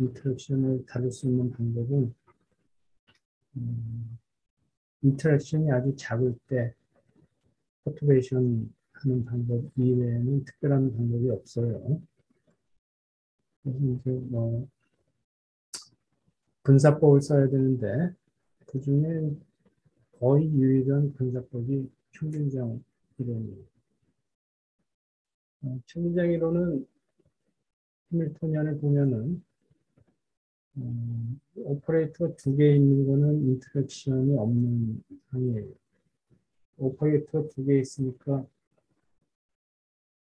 인터랙션을 다룰 수 있는 방법은 인터랙션이 아주 작을 때 퍼투베이션 하는 방법 이외에는 특별한 방법이 없어요. 그래서 이제 뭐 분사법을 써야 되는데 그 중에 거의 유일한 분사법이 평균장 이론이에요. 평균장 이론은 해밀토니안을 보면은 오퍼레이터 두 개 있는 거는 인터랙션이 없는 상이에요. 오퍼레이터 두 개 있으니까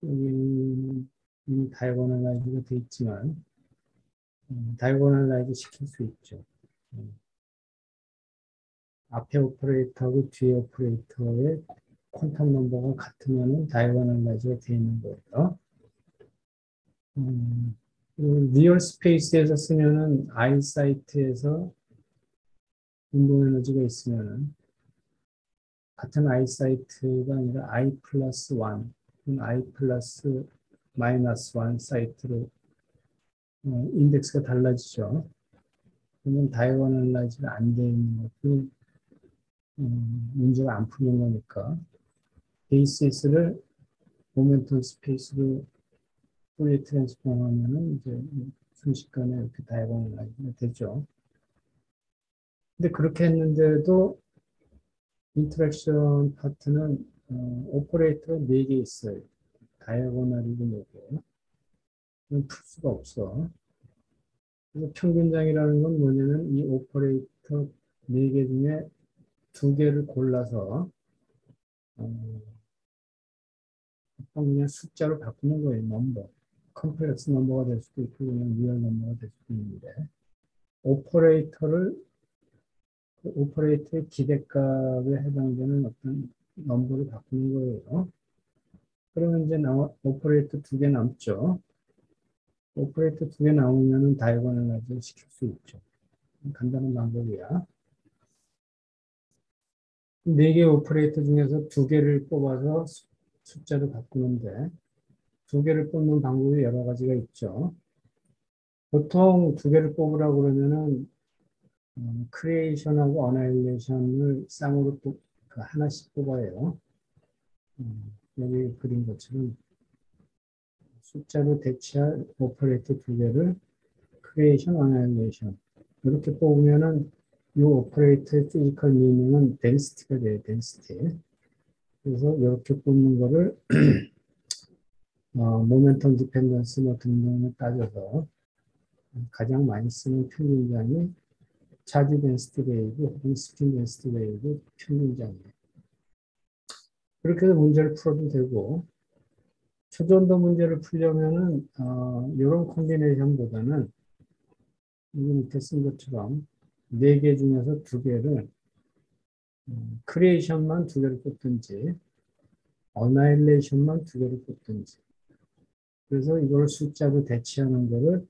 여기 이미 다이고널라이즈가 돼 있지만 다이고널라이즈 시킬 수 있죠. 앞에 오퍼레이터하고 뒤에 오퍼레이터의 퀀텀 넘버가 같으면 다이고널라이즈가 돼 있는 거예요. 리얼 스페이스에서 쓰면은 아이사이트에서 운동 에너지가 있으면은 같은 아이사이트가 아니라 i 플러스 1, i 플러스 마이너스 1 사이트로 인덱스가 달라지죠. 그러면 다이고널라이즈가 안 돼 있는 것도 문제가 안 풀린 거니까 베이시스를 모멘텀 스페이스로 포리에 트랜스폼 하면은 이제 순식간에 이렇게 다이고널라이즈가 되죠. 근데 그렇게 했는데도 인터랙션 파트는 오퍼레이터가 4개 있어요. 다이아고널이고 4개. 그럼 풀 수가 없어. 그래서 평균장이라는 건 뭐냐면 이 오퍼레이터 4개 중에 2개를 골라서 그냥 숫자로 바꾸는 거예요. 넘버. 컴플렉스 넘버가 될 수도 있고 그냥 리얼 넘버가 될 수도 있는데 오퍼레이터의 기대값에 해당되는 어떤 넘버를 바꾸는 거예요. 그러면 이제 오퍼레이터 2개 남죠. 오퍼레이터 2개 나오면은 다이고널라이즈 시킬 수 있죠. 간단한 방법이야. 4개 오퍼레이터 중에서 2개를 뽑아서 숫자로 바꾸는데 2개를 뽑는 방법이 여러 가지가 있죠. 보통 2개를 뽑으라고 그러면은 크리에이션하고 어나일레이션을 쌍으로 하나씩 뽑아요. 여기 그린 것처럼 숫자로 대체할 오퍼레이터 2개를 크리에이션, 어나일레이션 이렇게 뽑으면은 이 오퍼레이터의 피지컬 미닝은 덴시티가 돼요. 덴시티. 그래서 이렇게 뽑는 거를 모멘텀 디펜던스 뭐 등등을 따져서 가장 많이 쓰는 평균장이 차지 덴시티 베이브 혹은 스핀 덴시티 베이브 평균장이에요. 그렇게 해서 문제를 풀어도 되고 초전도 문제를 풀려면은 이런 콤비네이션보다는 여기 밑에 쓴 것처럼 4개 중에서 2개를 크리에이션만 2개를 뽑든지 어나일레이션만 2개를 뽑든지 그래서 이걸 숫자로 대체하는 거를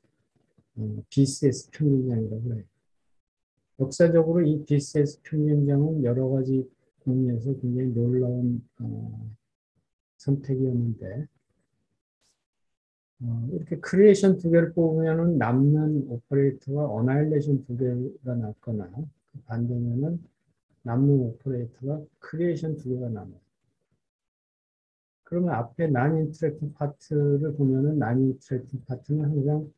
BCS 평균장이라고 해요. 역사적으로 이 BCS 평균장은 여러 가지 의미에서 굉장히 놀라운 선택이었는데 이렇게 크리에이션 2개를 뽑으면 남는 오퍼레이터가 어나일레이션 2개가 남거나 반대면은 남는 오퍼레이터가 크리에이션 2개가 남아요. 그러면 앞에 non-interactive 파트를 보면은 non-interactive 파트는 항상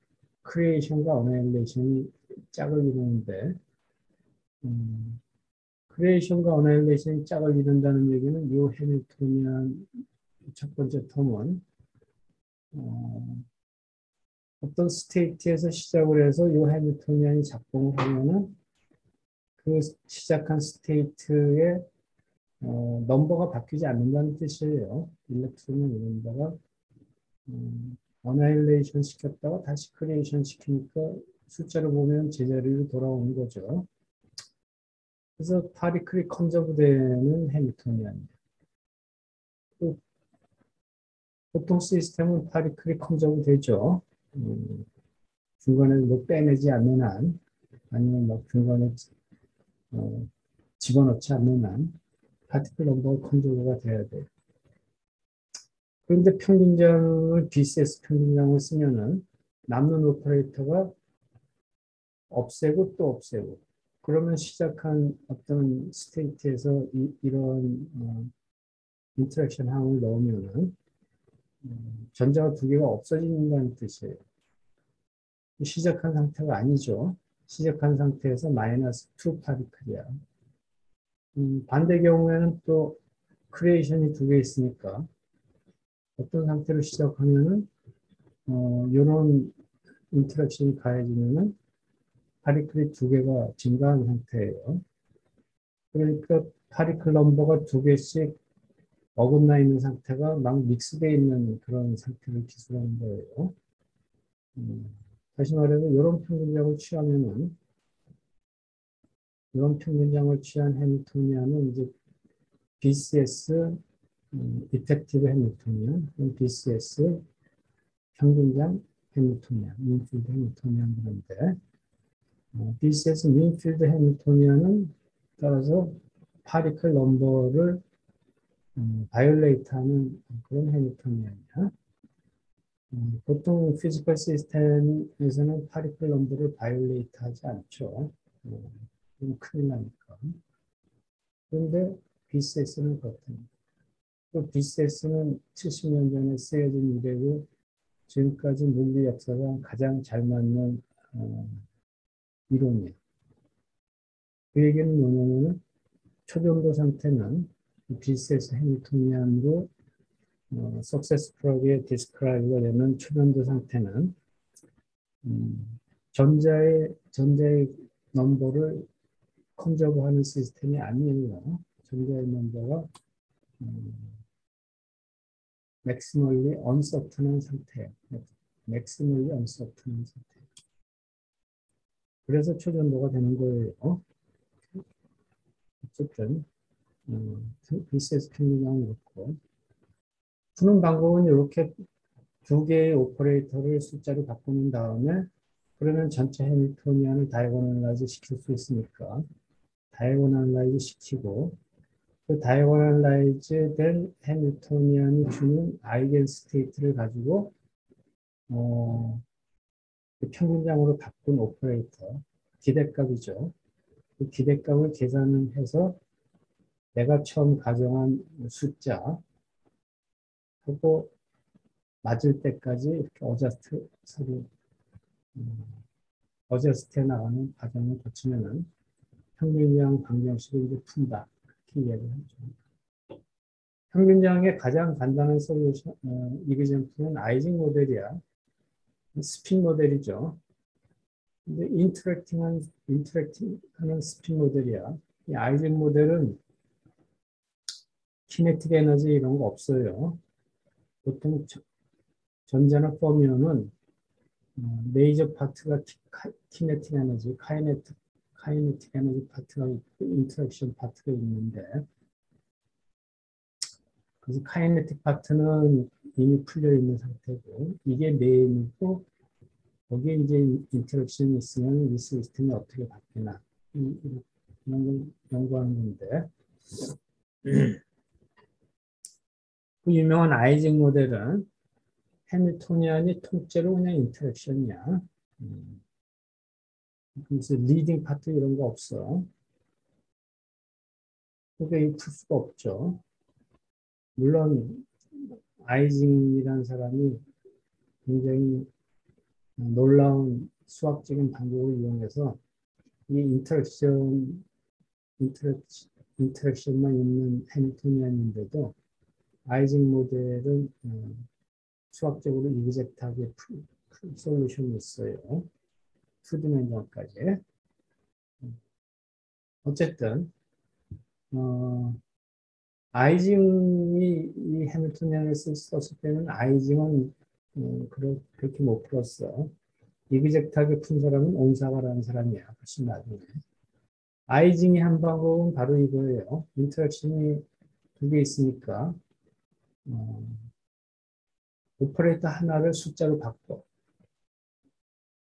크리에이션과 어나일레이션이 짝을 이루는데 크리에이션과 어나일레이션이 짝을 이룬다는 얘기는 이 해밀토니안 첫 번째 텀은 어떤 스테이트에서 시작을 해서 이 해밀토니안이 작동을 하면은 그 시작한 스테이트의 넘버가 바뀌지 않는다는 뜻이에요. 일렉트론의 넘버가 어나일레이션 시켰다가 다시 크리에이션 시키니까 숫자로 보면 제자리로 돌아오는 거죠. 그래서 파리클이 컨저브되는 해밀토니안이에요. 보통 시스템은 파리클이 컨저브 되죠. 중간에 뭐 빼내지 않는 한, 아니면 뭐 중간에 집어넣지 않는 한, 파티클 넘버가 컨저브가 돼야 돼요. 그런데 평균장을 BCS 평균장을 쓰면은 남는 오퍼레이터가 없애고 또 없애고. 그러면 시작한 어떤 스테이트에서 이런 인터랙션 항을 넣으면은 전자가 두 개가 없어진다는 뜻이에요. 시작한 상태가 아니죠. 시작한 상태에서 마이너스 2 파리클이야. 반대 경우에는 또 크리에이션이 두 개 있으니까 어떤 상태로 시작하면은 이런 인터랙션이 가해지면은 파리클이 두 개가 증가한 상태예요. 그러니까 파리클 넘버가 두 개씩 어긋나 있는 상태가 막 믹스되어 있는 그런 상태를 기술하는 거예요. 다시 말해서 이런 평균량을 취하면은 이런 평균량을 취한 해밀토니안은 이제 BCS 이펙티브 해밀토니안, BCS 평균량 해밀토니안, 민필드 해밀토니안 그런데 BCS 민필드 해밀토니안은 따라서 파리클 넘버를 바이올레이트하는 그런 해밀토니안이야. 보통 피지컬 시스템에서는 파리클 넘버를 바이올레이트하지 않죠. 그럼 큰일 나니까. 그런데 BCS는 그렇답니다. 또 BCS는 70년 전에 쓰여진 이래로 지금까지 물리 역사가 가장 잘 맞는 이론이에요. 그 얘기는 뭐냐면은 초전도 상태는 BCS 해밀토니안으로 석세스풀하게 디스크라이브가 되는 초전도 상태는 전자의 넘버를 컨저브하는 시스템이 아니에요. 전자의 넘버가 맥시멀리 언서튼한 상태예요. 맥시멀리 언서튼한 상태. 그래서 초전도가 되는 거예요. 어쨌든 BCS 평균량은 그렇고 푸는 방법은 이렇게 두 개의 오퍼레이터를 숫자로 바꾸는 다음에 그러면 전체 해밀토니안을 다이고널라이즈 시킬 수 있으니까 다이고널라이즈 시키고 그 다이고널라이즈 된 해밀토니안이 주는 아이겐 스테이트를 가지고 그 평균량으로 바꾼 오퍼레이터 기대값이죠. 그 기대값을 계산을 해서 내가 처음 가정한 숫자 하고 맞을 때까지 이렇게 어저스트 서로 어저스트해 나가는 과정을 거치면은 평균량 방정식을 이제 푼다 이렇게 이야기를 하죠. 평균량의 가장 간단한 솔루션 이그젠플은 아이징 모델이야. 스핀 모델이죠. 근데 인터랙팅하는 스핀 모델이야. 이 아이징 모델은 키네틱 에너지 이런 거 없어요. 보통 전자나 퍼미온은 메이저 파트가 키네틱 에너지, 카이네틱 에너지 파트가 있고 인터랙션 파트가 있는데 그래서 카이네틱 파트는 이미 풀려 있는 상태고 이게 메인이고 거기에 이제 인터랙션이 있으면 이 시스템이 어떻게 바뀌나 이런 걸 연구하는 건데 그 유명한 아이징 모델은 해밀토니안이 통째로 그냥 인터랙션이야. 그래서 리딩 파트 이런 거 없어. 그러니까 풀 수가 없죠. 물론 아이징이라는 사람이 굉장히 놀라운 수학적인 방법을 이용해서 이 인터랙션만 있는 해밀토니안인데도 아이징 모델은 수학적으로 이그젝트하게 솔루션이 있어요. 2디멘전까지. 어쨌든 아이징이 이 해밀토니안을 썼을 때는 아이징은 그렇게 못 풀었어. 이그젝트하게 푼 사람은 온사가라는 사람이야. 훨씬 나중에. 아이징이 한 방법은 바로 이거예요. 인터랙션이 두 개 있으니까 오퍼레이터 하나를 숫자로 바꿔.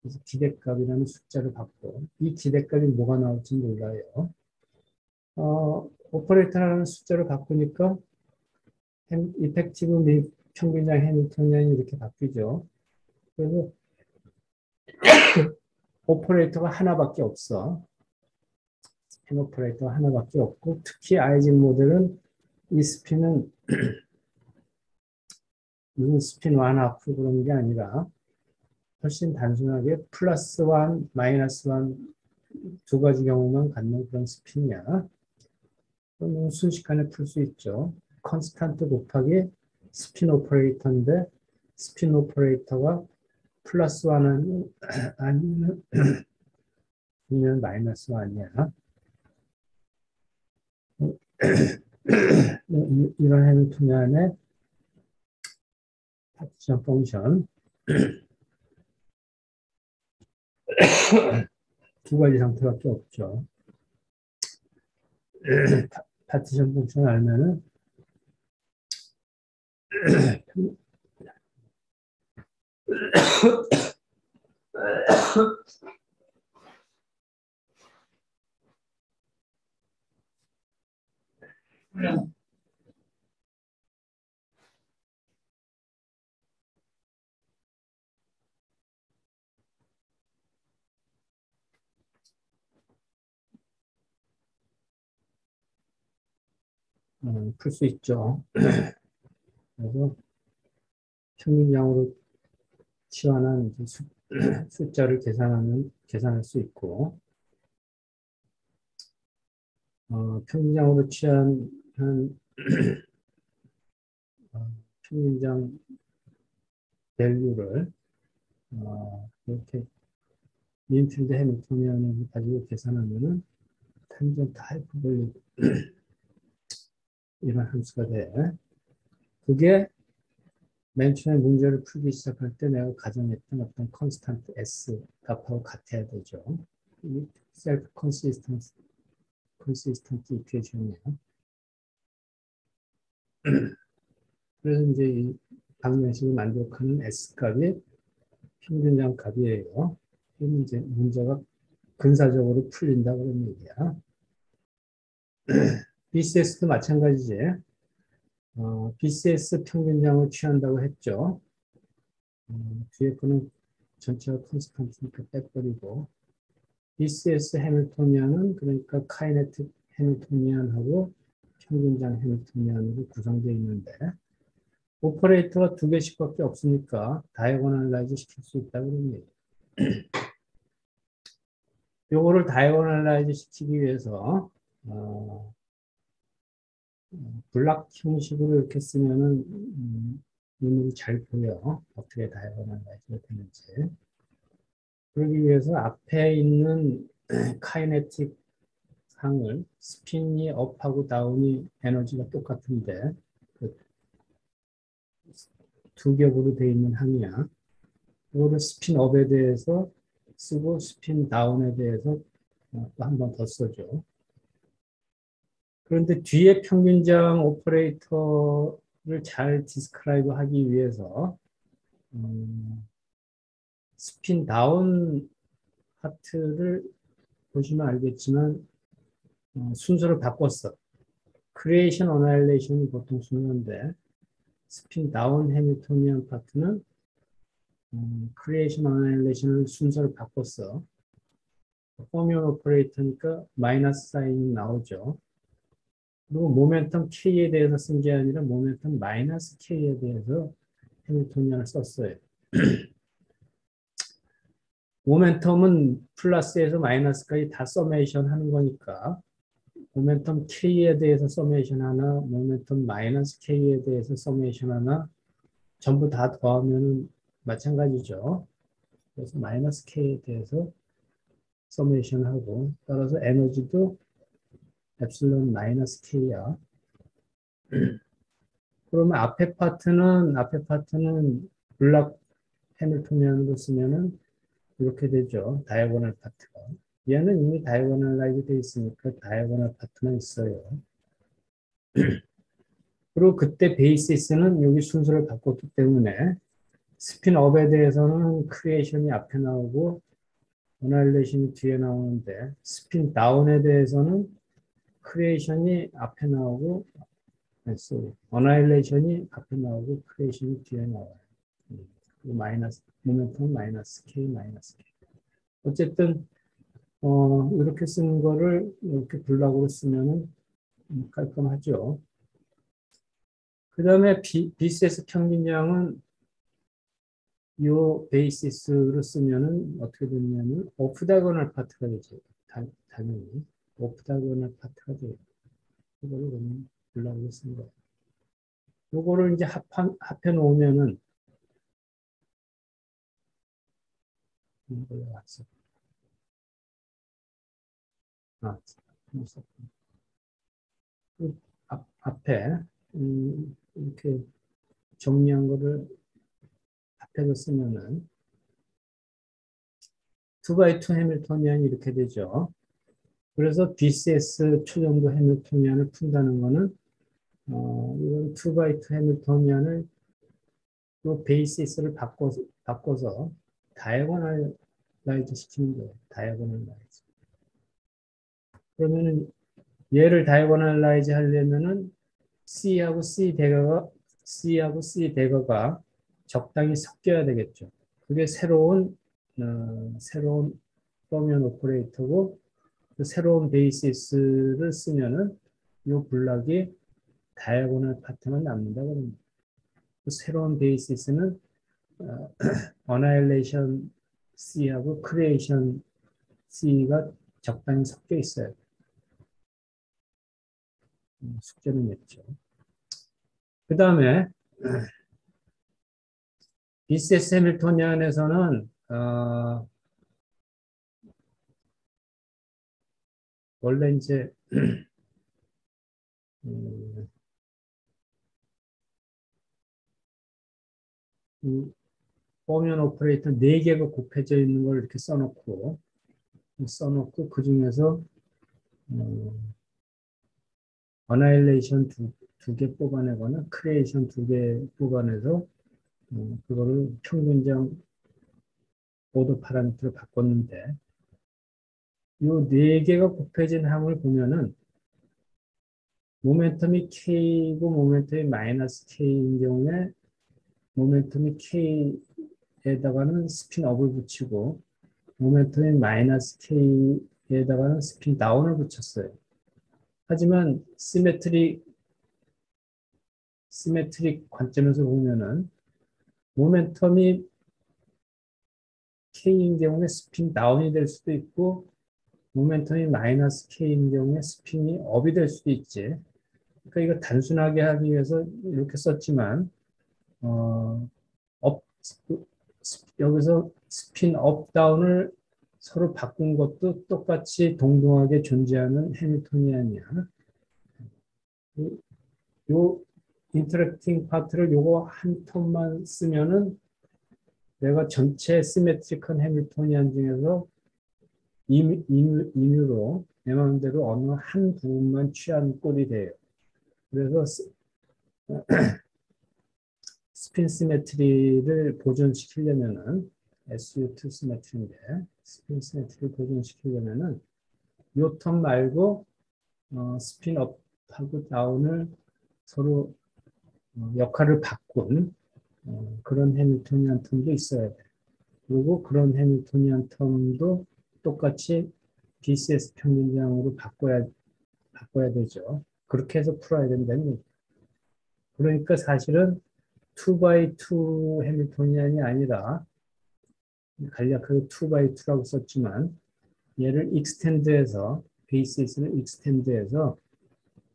그래서 기대값이라는 숫자를 바꿔. 이 기대값이 뭐가 나올지 몰라요. 오퍼레이터라는 숫자를 바꾸니까 이펙티브 및 평균량 해밀토니안이 이렇게 바뀌죠. 그래서 오퍼레이터가 하나밖에 없어. 스핀 오퍼레이터가 하나밖에 없고, 특히 아이징 모델은 이 스핀은 무슨 스핀 완하프 그런 게 아니라 훨씬 단순하게 플러스 원, 마이너스 원 두 가지 경우만 갖는 그런 스핀이야. 그러면 순식간에 풀 수 있죠. 컨스탄트 곱하기 스핀 오퍼레이터인데 스핀 오퍼레이터가 플러스 원은 아니면 마이너스 원이야. 이런 해밀토니안의 파티션 펑션 두 가지 상태밖에 없죠. 파티션 펑션 알면은 풀 수 있죠. 그래서 평균량으로 치환한 숫자를 계산할 수 있고, 평균량으로 취한 평균량 밸류를 이렇게 민필드 해밀토니안을 가지고 계산하면은 탄젠트 하이퍼볼릭 이런 함수가 돼. 그게 맨 처음에 문제를 풀기 시작할 때 내가 가정했던 어떤 컨스탄트 S 값하고 같아야 되죠. 이 셀프 컨시스턴트 이퀘이션이에요. 그래서 이제 이 방정식을 만족하는 S 값이 평균량 값이에요. 그럼 이제 문제가 근사적으로 풀린다 그런 얘기야. BCS도 마찬가지지. BCS 평균량을 취한다고 했죠. 뒤에 거는 전체가 컨스탄트니까 빼버리고 BCS 해밀토니안은 그러니까 카이네틱 해밀토니안하고 평균량 해밀토니안으로 구성되어 있는데 오퍼레이터가 두 개씩밖에 없으니까 다이고널라이즈 시킬 수 있다고 그러는 얘기예요. 요거를 다이고널라이즈 시키기 위해서 블락 형식으로 이렇게 쓰면은 눈으로 잘 보여. 어떻게 다이고널라이즈가 되는지. 그러기 위해서 앞에 있는 카이네틱 상을 스핀이 업하고 다운이 에너지가 똑같은데 그두 겹으로 되어 있는 항이야. 이거를 스핀 업에 대해서 쓰고 스핀 다운에 대해서 또 한 번 더 써줘. 그런데 뒤에 평균장 오퍼레이터를 잘 디스크라이브 하기 위해서 스핀 다운 하트를 보시면 알겠지만 순서를 바꿨어. 크리에이션 어나일레이션이 보통 순서인데 스핀 다운 해밀토니안 파트는 크리에이션 어나일레이션을 순서를 바꿨어. 포뮬 오퍼레이터니까 마이너스 사인이 나오죠. 그리고 모멘텀 K에 대해서 쓴 게 아니라 모멘텀 마이너스 K에 대해서 해밀토니안을 썼어요. 모멘텀은 플러스에서 마이너스까지 다 서메이션 하는 거니까 모멘텀 K에 대해서 서메이션 하나, 모멘텀 마이너스 K에 대해서 서메이션 하나 전부 다 더하면 마찬가지죠. 그래서 마이너스 K에 대해서 서메이션 하고 따라서 에너지도 엡실론 마이너스 K야. 그러면 앞에 파트는 블락 해밀토니안으로 쓰면은 이렇게 되죠. 다이아고널 파트가. 얘는 이미 다이아고널라이즈 돼 있으니까 다이아고널 파트만 있어요. 그리고 그때 베이시스는 여기 순서를 바꿨기 때문에 스핀업에 대해서는 크리에이션이 앞에 나오고 어나일레이션이 뒤에 나오는데 스핀 다운에 대해서는 크리에이션이 앞에 나오고 어나일레이션이 앞에 나오고 크리에이션이 뒤에 나와요. 그리고 마이너스 모멘텀 마이너스 K 마이너스 K. 어쨌든 이렇게 쓰는 거를 이렇게 블락으로 쓰면은 깔끔하죠. 그 다음에 BCS 평균량은 요 베이시스로 쓰면은 어떻게 되냐면 오프다이고널 파트가 되죠. 당연히 오프다이고널 파트가 돼요. 이거를 그냥 블락으로 쓴 거예요. 요거를 이제 합해 놓으면은 이걸로 왔어. 아, 앞에 이렇게 정리한 거를 합해서 쓰면은 2x2 해밀토니안이 이렇게 되죠. 그래서 BCS 초정도 해밀토니안을 푼다는 거는 이건 2x2 해밀토니안을 또 베이시스를 바꿔서 다이아고널라이즈 시키는 거예요. 다이아고널라이즈. 그러면은 얘를 다이아고널라이즈 하려면은 C하고 C 대거가 적당히 섞여야 되겠죠. 그게 새로운 포면 오퍼레이터고 그 새로운 베이시스를 쓰면은 이 블락이 다이아고널 파트만 남는다 그럽니다. 그 새로운 베이시스는 어나일레이션 C하고 크리에이션 C가 적당히 섞여 있어요. 숙제는 했죠. 그 다음에 BCS 해밀토니안에서는 원래 이제 음, 이 포면 오퍼레이터 4개가 곱해져 있는 걸 이렇게 써놓고 그 중에서 어나일레이션 두 개 뽑아내거나 크리에이션 2개 뽑아내서 그거를 평균적 오더 파라미터로 바꿨는데 이 4개가 곱해진 항을 보면은 모멘텀이 K이고 모멘텀이 마이너스 K인 경우에 모멘텀이 K에다가는 스핀 업을 붙이고 모멘텀이 마이너스 K에다가는 스핀 다운을 붙였어요. 하지만 시메트릭 관점에서 보면은 모멘텀이 K인 경우에 스핀 다운이 될 수도 있고 모멘텀이 마이너스 K인 경우에 스핀이 업이 될 수도 있지. 그러니까 이거 단순하게 하기 위해서 이렇게 썼지만 어, 업, 여기서 스핀 업 다운을 서로 바꾼 것도 똑같이 동등하게 존재하는 해밀토니안이야. 요 인터랙팅 파트를 요거 한 텀만 쓰면은 내가 전체 시메트릭한 해밀토니안 중에서 임유로 내 마음대로 어느 한 부분만 취한 꼴이 돼요. 그래서 스핀 시메트리를 보존시키려면은 SU2 시메트리인데 스핀 시메트리를 보존시키려면은 요 텀 말고 스핀 업하고 다운을 서로 역할을 바꾼 그런 해밀토니안 텀도 있어야 돼. 그리고 그런 해밀토니안 텀도 똑같이 BCS 평균량으로 바꿔야 되죠. 그렇게 해서 풀어야 된다는 얘기. 그러니까 사실은 2x2 해밀토니안이 아니라 간략하게 2x2라고 썼지만 얘를 익스텐드해서 베이시스를 익스텐드해서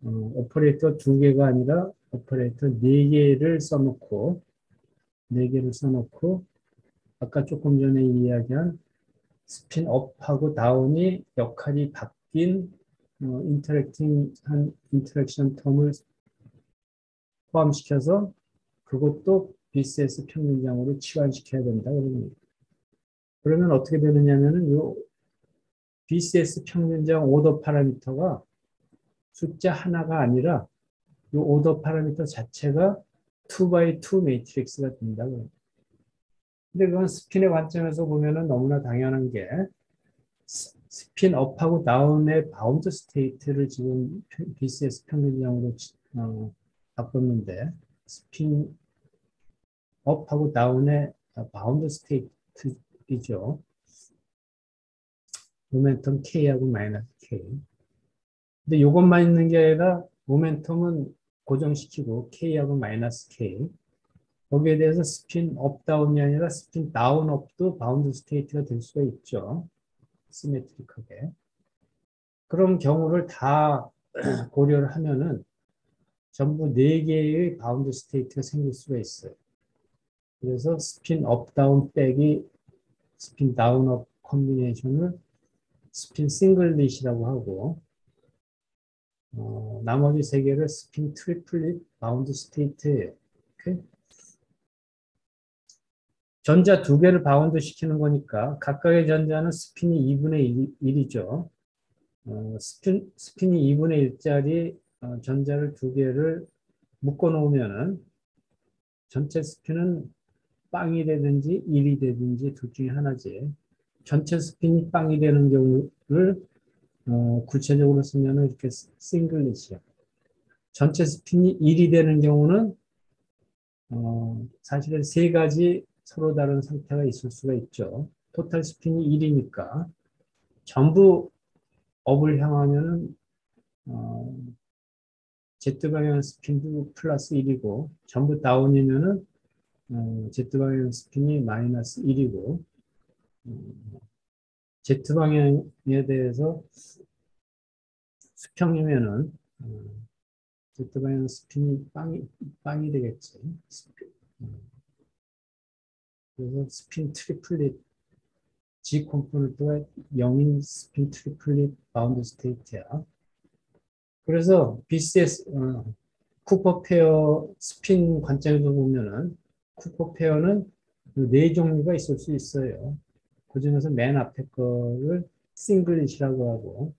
오퍼레이터 2개가 아니라 오퍼레이터 4개를 써놓고 아까 조금 전에 이야기한 스핀 업하고 다운이 역할이 바뀐 인터랙션 텀을 포함시켜서 그것도 BCS 평균량으로 치환시켜야 된다. 그러면 어떻게 되느냐면은 요 BCS 평균량 오더 파라미터가 숫자 하나가 아니라 요 오더 파라미터 자체가 2x2 매트릭스가 된다. 근데 그건 스핀의 관점에서 보면은 너무나 당연한 게 스핀 업하고 다운의 바운드 스테이트를 지금 BCS 평균량으로 바꿨는데 스핀 업하고 다운의 바운드 스테이트이죠. 모멘텀 K하고 마이너스 K. 근데 이것만 있는 게 아니라 모멘텀은 고정시키고 K하고 마이너스 K. 거기에 대해서 스핀 업 다운이 아니라 스핀 다운 업도 바운드 스테이트가 될 수가 있죠. 시메트릭하게. 그런 경우를 다 고려를 하면은 전부 4개의 바운드 스테이트가 생길 수가 있어요. 그래서 스핀 업 다운 빼기 스핀 다운 업 컨비네이션을 스핀 싱글릿이라고 하고 나머지 3개를 스핀 트리플릿 바운드 스테이트예요. 오케이? 전자 2개를 바운드 시키는 거니까 각각의 전자는 스핀이 2분의 1이죠. 스핀이 2분의 1짜리 전자를 2개를 묶어 놓으면은 전체 스핀은 빵이 되든지 1이 되든지 둘 중에 하나지. 전체 스핀이 빵이 되는 경우를 구체적으로 쓰면 이렇게 싱글릿이야. 전체 스핀이 1이 되는 경우는 사실은 3가지 서로 다른 상태가 있을 수가 있죠. 토탈 스핀이 1이니까 전부 업을 향하면은 Z방향 스핀도 플러스 1이고 전부 다운이면은 Z방향 스핀이 마이너스 1이고 Z방향에 대해서 수평이면은 Z방향 스핀이 빵이 되겠지. 그래서 스핀 트리플릿 G 컴포넌트가 0인 스핀 트리플릿 바운드 스테이트야. 그래서 BCS 쿠퍼 페어 스핀 관점에서 보면은 쿠퍼 페어는 4종류가 있을 수 있어요. 그 중에서 맨 앞에 거를 싱글릿이라고 하고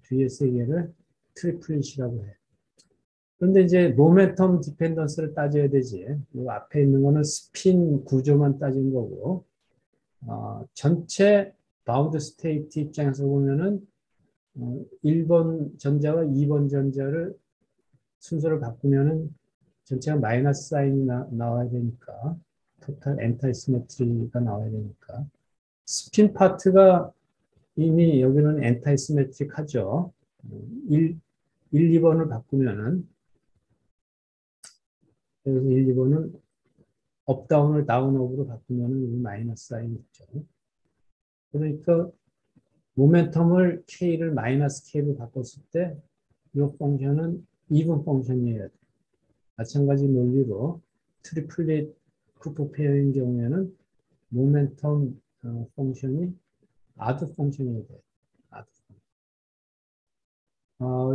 뒤에 3개를 트리플릿이라고 해요. 그런데 이제 모멘텀 디펜던스를 따져야 되지. 이 앞에 있는 거는 스핀 구조만 따진 거고 전체 바운드 스테이트 입장에서 보면은 1번 전자와 2번 전자를 순서를 바꾸면은 전체가 마이너스 사인이 나와야 되니까 토탈 엔타이 시메트리가 나와야 되니까 스핀 파트가 이미 여기는 엔타이 시메트릭 하죠. 1, 2번을 바꾸면은 그래서 1, 2번은 업다운을 다운업으로 바꾸면은 마이너스 사인이 있죠. 그러니까 모멘텀을 K를 마이너스 K로 바꿨을 때 이 펑션은 이분 펑션이어야 돼. 마찬가지 논리로 트리플릿 쿠퍼 페어인 경우에는 모멘텀 펑션이 아드 펑션이어야 돼. 아드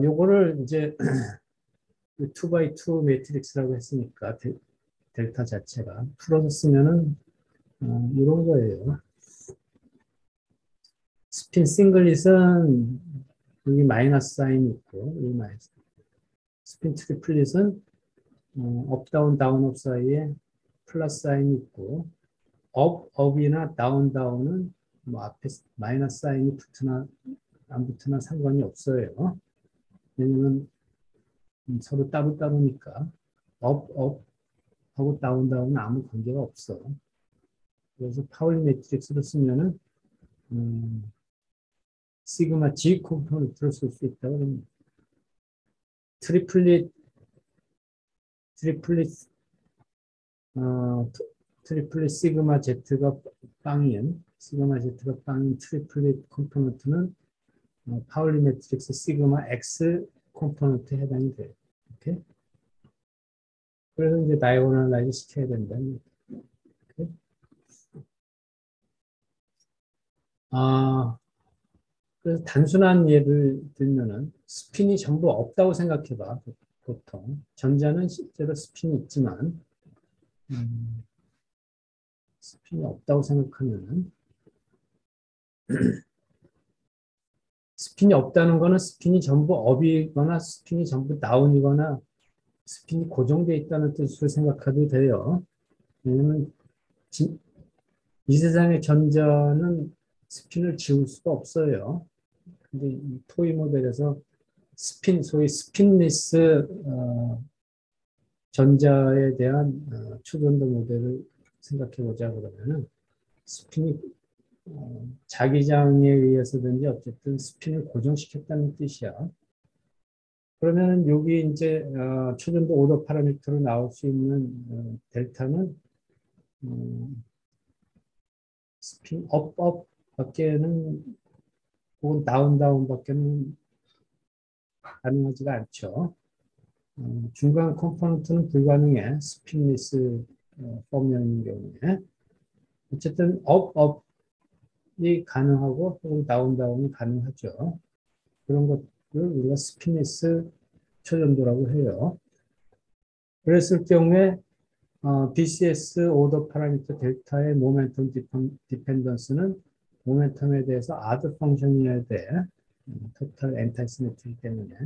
요거를 이제 2x2 매트릭스라고 했으니까 델타 자체가 풀어서 쓰면은 이런 거예요. 스핀 싱글릿은 여기 마이너스 사인이 있고 여기 마이너스. 스핀 트리플릿은 업 다운 다운 업 사이에 플러스 사인이 있고 업이나 다운 다운은 뭐 앞에 마이너스 사인이 붙으나 안 붙으나 상관이 없어요. 왜냐면 서로 따로따로니까 업하고 다운 다운은 아무 관계가 없어. 그래서 파울리 매트릭스로 쓰면은 시그마 G 컴포넌트를 쓸 수 있다고 합니다. 트리플릿 어, 트리플릿 시그마 Z가 빵인 트리플릿 컴포넌트는 파울리 매트릭스 시그마 X 컴포넌트에 해당이 돼요. 오케이? 그래서 이제 다이고널라이즈 시켜야 된다는 오케이? 그래서 단순한 예를 들면은 스핀이 전부 없다고 생각해봐. 보통 전자는 실제로 스핀이 있지만 스핀이 없다고 생각하면은 스핀이 없다는 거는 스핀이 전부 업이거나 스핀이 전부 다운이거나 스핀이 고정되어 있다는 뜻으로 생각해도 돼요. 왜냐면 이 세상의 전자는 스핀을 지울 수가 없어요. 근데 이 토이 모델에서 소위 스핀리스 전자에 대한 초전도 모델을 생각해 보자 그러면은 스핀이 자기장에 의해서든지 어쨌든 스핀을 고정시켰다는 뜻이야. 그러면 여기 이제 초전도 오더 파라미터로 나올 수 있는 델타는 스핀 업 밖에는 혹은 다운 밖에는 가능하지가 않죠. 중간 컴포넌트는 불가능해. 스핀리스 포면인 경우에. 어쨌든 업이 가능하고 혹은 다운이 가능하죠. 그런 것을 우리가 스핀리스 초전도라고 해요. 그랬을 경우에 BCS 오더 파라미터 델타의 모멘텀 디펜던스는 모멘텀에 대해서 아드 펑션이어야 돼. 토탈 엔타이시메트리 때문에.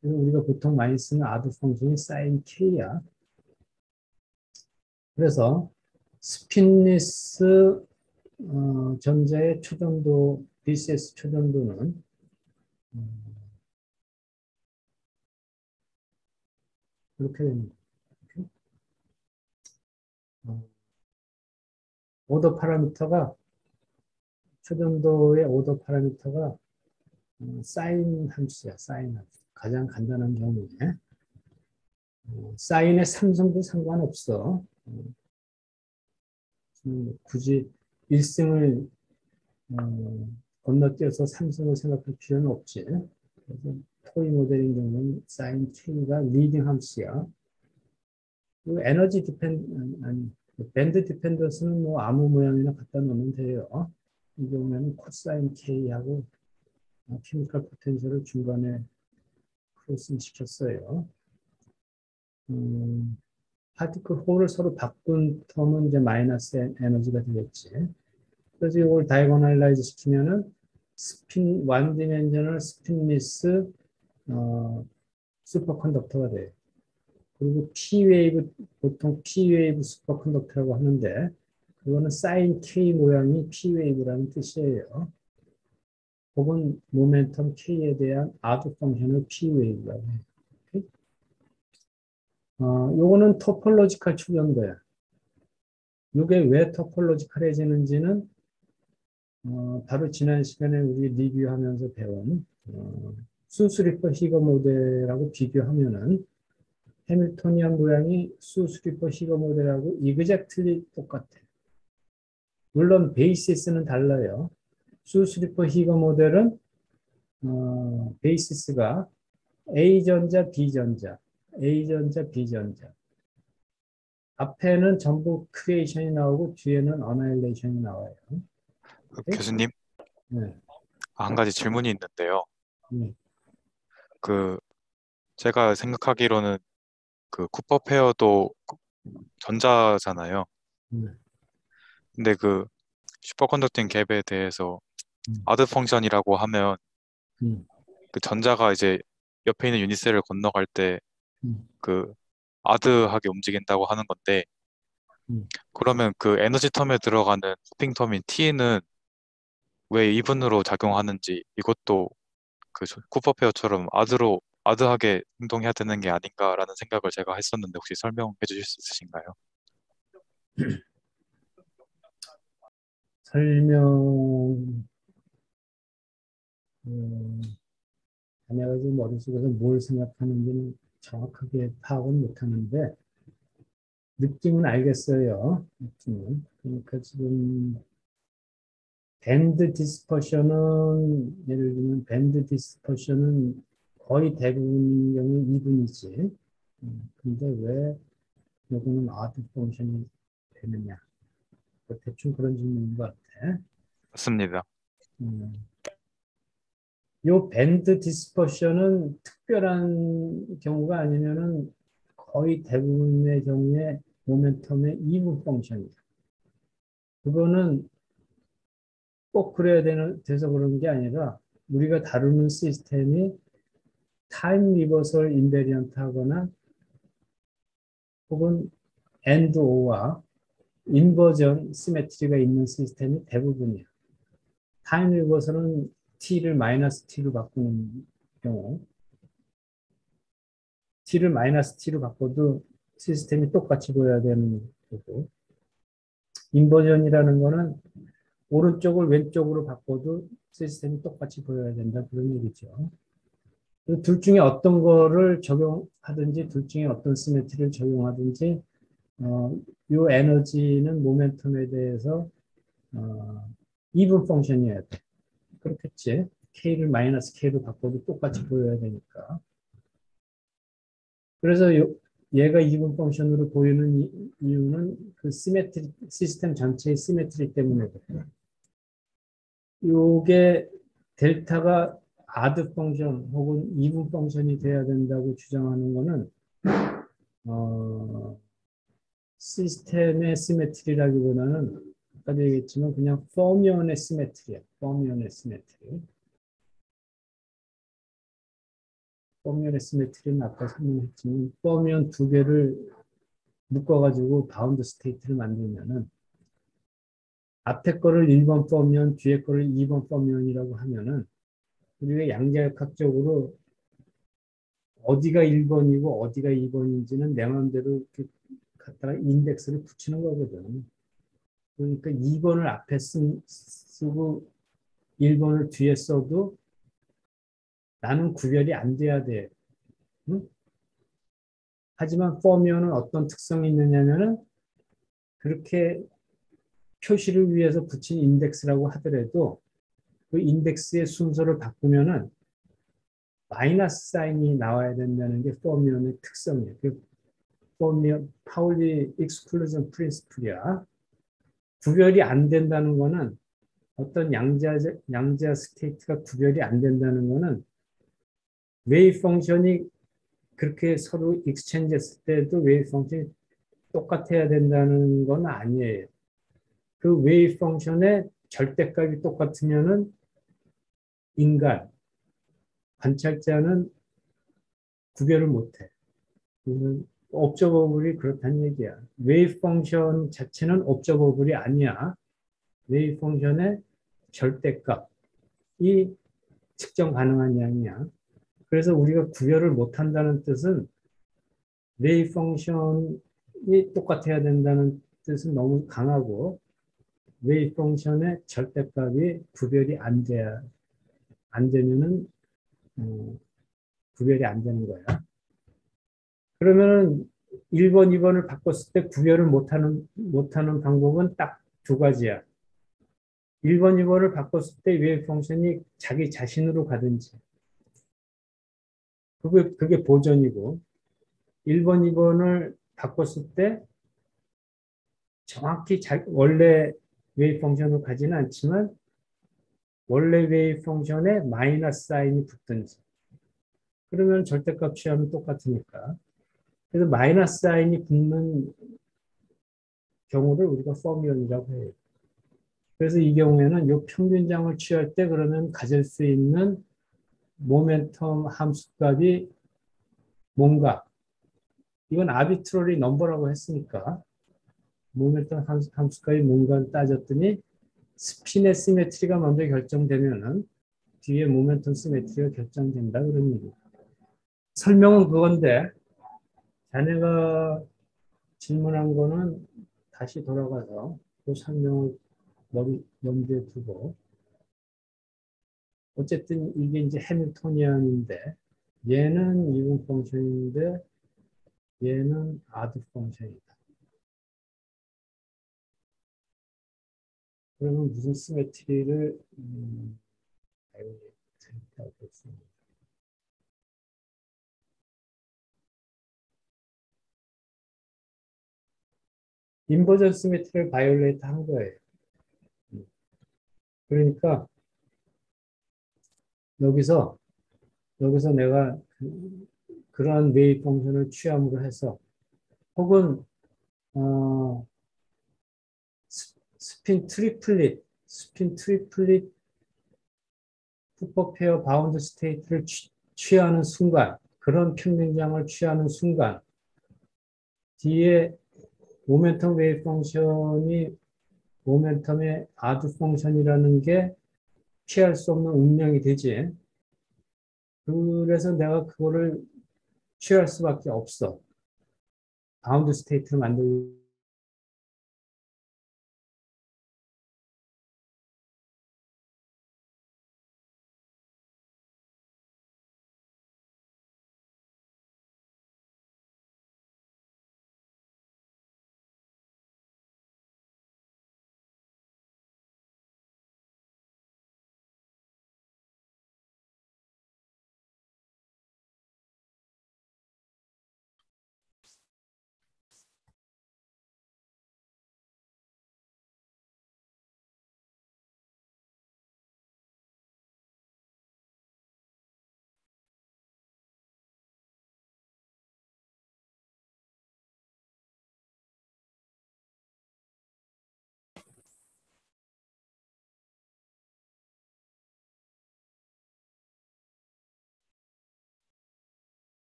그래서 우리가 보통 많이 쓰는 아드 펑션이 사인 K야. 그래서 스핀리스 전자의 초전도, BCS 초전도는 이렇게 됩니다. 오더 파라미터가, 초전도의 오더 파라미터가 사인 함수야, 사인 함수. 가장 간단한 경우에. 사인의 삼성도 상관없어. 굳이 1승을 건너뛰어서 삼성을 생각할 필요는 없지. 그래서 토이 모델인 경우는 사인 K가 리딩 함수야. 그리고 에너지 아니, 밴드 디펜던스는 뭐 아무 모양이나 갖다 놓으면 돼요. 이 경우에는 코사인 K하고 케미컬 포텐셜을 중간에 크로싱 시켰어요. 파티클 홀을 서로 바꾼 텀은 이제 마이너스 에너지가 되겠지. 그래서 이걸 다이고널라이즈 시키면은 스핀, 원 디멘셔널 스핀리스 슈퍼컨덕터가 돼요. 그리고 P웨이브, 보통 P웨이브 슈퍼컨덕터라고 하는데, 그거는 사인 K 모양이 P웨이브라는 뜻이에요. 혹은 모멘텀 K에 대한 아드 펑션을 P웨이브라고 해요. 요거는 토폴로지컬 추정도야. 이게 왜 토폴로지컬해지는지는 바로 지난 시간에 우리 리뷰하면서 배운 수스리퍼 히거 모델하고 비교하면은 해밀토니안 모양이 수스리퍼 히거 모델하고 이그젝틀리 똑같아. 물론 베이시스는 달라요. 수스리퍼 히거 모델은 베이시스가 A전자, B전자, A전자, B전자. 앞에는 전부 크리에이션이 나오고 뒤에는 어나일레이션이 나와요. 네? 교수님, 네. 한 가지 질문이 있는데요. 네. 그 제가 생각하기로는 그 쿠퍼 페어도 전자잖아요. 네. 근데 그 슈퍼컨덕팅 갭에 대해서 음, 아드 펑션이라고 하면 음, 그 전자가 이제 옆에 있는 유니셀을 건너갈 때 음, 그 아드하게 움직인다고 하는 건데, 음. 그러면 그 에너지 텀에 들어가는 호핑 텀인 T는 왜 이분으로 작용하는지, 이것도 그 쿠퍼 페어처럼 아드하게 행동해야 되는 게 아닌가라는 생각을 제가 했었는데, 혹시 설명해 주실 수 있으신가요? 설명, 자네가 지금 머릿속에서 뭘 생각하는지는 정확하게 파악은 못하는데, 느낌은 알겠어요. 느낌은. 그러니까 지금, 밴드 디스퍼션은, 예를 들면, 밴드 디스퍼션은 거의 대부분 경우 2분이지. 근데 왜 요거는 아드 펑션이 되느냐. 뭐 대충 그런 질문인 것 같아. 맞습니다. 음. 요 밴드 디스퍼션은 특별한 경우가 아니면은 거의 대부분의 경우에 모멘텀의 이분 펑션이에요. 그거는 꼭 그래야 돼서 그런 게 아니라 우리가 다루는 시스템이 타임 리버설 인베리언트 하거나 혹은 AND OR와 인버전 시메트리가 있는 시스템이 대부분이에요. 타임 리버설은 t를 마이너스 t로 바꾸는 경우, t를 마이너스 t로 바꿔도 시스템이 똑같이 보여야 되는 거고, 인버전이라는 거는 오른쪽을 왼쪽으로 바꿔도 시스템이 똑같이 보여야 된다. 그런 얘기죠. 둘 중에 어떤 거를 적용하든지, 둘 중에 어떤 시메트리를 적용하든지, 요 에너지는 모멘텀에 대해서, 이분 펑션이어야 돼. 그렇겠지. K를 마이너스 K로 바꿔도 똑같이 보여야 되니까. 그래서 얘가 이분 펑션으로 보이는 이유는 그 시메트리, 시스템 전체의 시메트리 때문에 그래요. 요게 델타가 아드 펑션 혹은 이분 펑션이 돼야 된다고 주장하는 거는 어, 시스템의 시메트리라기보다는 아까도 얘기했지만 그냥 포미온의 시메트리야. 포미온의 시메트리. 포미온의 시메트리는 아까 설명했지만 포미온 두 개를 묶어가지고 바운드 스테이트를 만들면은 앞에 거를 1번 포미온, 뒤에 거를 2번 포미온이라고 하면은 우리가 양자역학적으로 어디가 1번이고 어디가 2번인지는 내 마음대로 이렇게 갖다가 인덱스를 붙이는 거거든. 그러니까 2번을 앞에 쓰고 1번을 뒤에 써도 나는 구별이 안 돼야 돼. 응? 하지만 포미온은 어떤 특성이 있느냐면은 그렇게 표시를 위해서 붙인 인덱스라고 하더라도 그 인덱스의 순서를 바꾸면은 마이너스 사인이 나와야 된다는 게 포미온의 특성이에요. 그 포미온 파울리 익스클루전 프린시플이야. 구별이 안 된다는 거는 어떤 양자 스테이트가 구별이 안 된다는 거는 웨이브 펑션이 그렇게 서로 익스체인지 했을 때도 웨이브 펑션이 똑같아야 된다는 건 아니에요. 그 웨이브 펑션의 절대값이 똑같으면은 인간, 관찰자는 구별을 못해. 옵저버블이 그렇다는 얘기야. 웨이브 펑션 자체는 옵저버블이 아니야. 웨이브 펑션의 절대값이 측정 가능한 양이야. 그래서 우리가 구별을 못한다는 뜻은 웨이브 펑션이 똑같아야 된다는 뜻은 너무 강하고 웨이브 펑션의 절대값이 구별이 안 되면은 구별이 안 되는 거야. 그러면은 1번, 2번을 바꿨을 때 구별을 못하는 방법은 딱 두 가지야. 1번, 2번을 바꿨을 때 웨이브 펑션이 자기 자신으로 가든지 그게 보전이고 1번, 2번을 바꿨을 때 정확히 원래 웨이브 펑션으로 가지는 않지만 원래 웨이브 펑션에 마이너스 사인이 붙든지 그러면 절대값 취하면 똑같으니까 그래서 마이너스 사인이 붙는 경우를 우리가 포미온이라고 해요. 그래서 이 경우에는 이 평균장을 취할 때 그러면 가질 수 있는 모멘텀 함수값이 뭔가 이건 아비트러리 넘버라고 했으니까 모멘텀 함수값이 뭔가를 따졌더니 스핀의 시메트리가 먼저 결정되면은 뒤에 모멘텀 시메트리가 결정된다 그런 얘기. 설명은 그건데 자네가 질문한 거는 다시 돌아가서 그 설명을 염두에 두고 어쨌든 이게 이제 해밀토니안인데 얘는 이분 펑션인데 얘는 아드 펑션이다. 그러면 무슨 시메트리를 바이올레이트 했습니다. 인버전 시메트리를 바이올레이트 한 거예요. 그러니까 여기서 내가 그러한 웨이브 펑션을 취함으로 해서 혹은 어, 스핀 트리플릿 후퍼페어 바운드 스테이트를 취하는 순간 그런 평균장을 취하는 순간 뒤에 모멘텀 웨이브 펑션이 모멘텀의 아드 펑션이라는 게 피할 수 없는 운명이 되지. 그래서 내가 그거를 취할 수밖에 없어. 바운드 스테이트를 만들고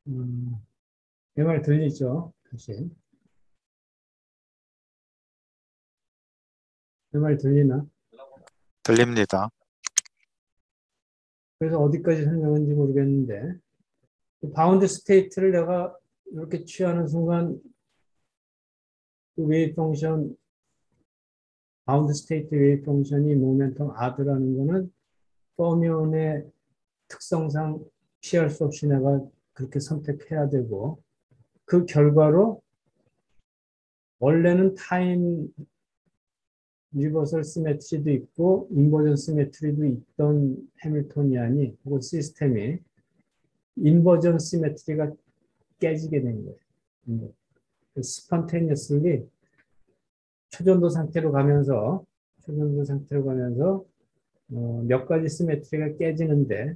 내 말 들리죠? 다시. 내 말 들리나? 들립니다. 그래서 어디까지 설명한지 모르겠는데, 바운드 스테이트를 내가 이렇게 취하는 순간, 그 웨이브 펑션, 바운드 스테이트 웨이브 펑션이 모멘텀 R라는 거는 포면의 특성상 피할 수 없이 내가 그렇게 선택해야 되고, 그 결과로 원래는 타임 유니버설 시메트리도 있고 인버전 시메트리도 있던 해밀토니안이 혹은 시스템이 인버전 시메트리가 깨지게 된 거예요. 스펀테니어슬리 초전도 상태로 가면서 몇 가지 시메트리가 깨지는데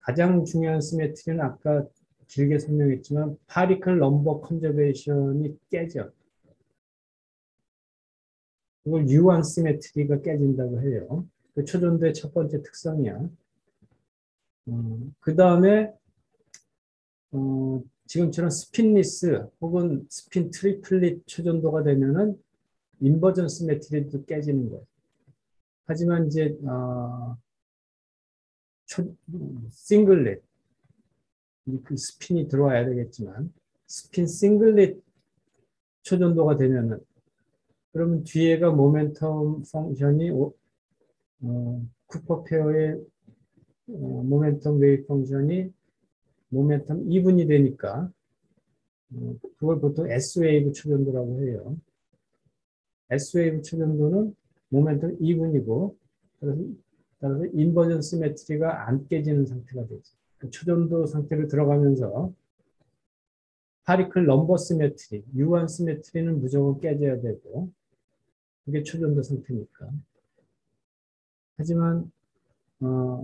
가장 중요한 시메트리는 아까 길게 설명했지만 파리클 넘버 컨저베이션이 깨져. 그걸 유한 시메트리가 깨진다고 해요. 그 초전도의 첫 번째 특성이야. 그 다음에 지금처럼 스핀리스 혹은 스핀 트리플릿 초전도가 되면은 인버전 시메트리도 깨지는 거예요. 하지만 이제 싱글릿 그 스핀이 들어와야 되겠지만 스핀 싱글릿 초전도가 되면은 그러면 뒤에가 모멘텀 펑션이 쿠퍼 페어의 모멘텀 웨이브 펑션이 모멘텀 이분이 되니까 그걸 보통 S 웨이브 초전도라고 해요. S 웨이브 초전도는 모멘텀 이분이고 따라서 인버전 시메트리가 안 깨지는 상태가 되죠. 그 초전도 상태로 들어가면서 파리클 넘버 시메트리, 유한 시메트리는 무조건 깨져야 되고 그게 초전도 상태니까. 하지만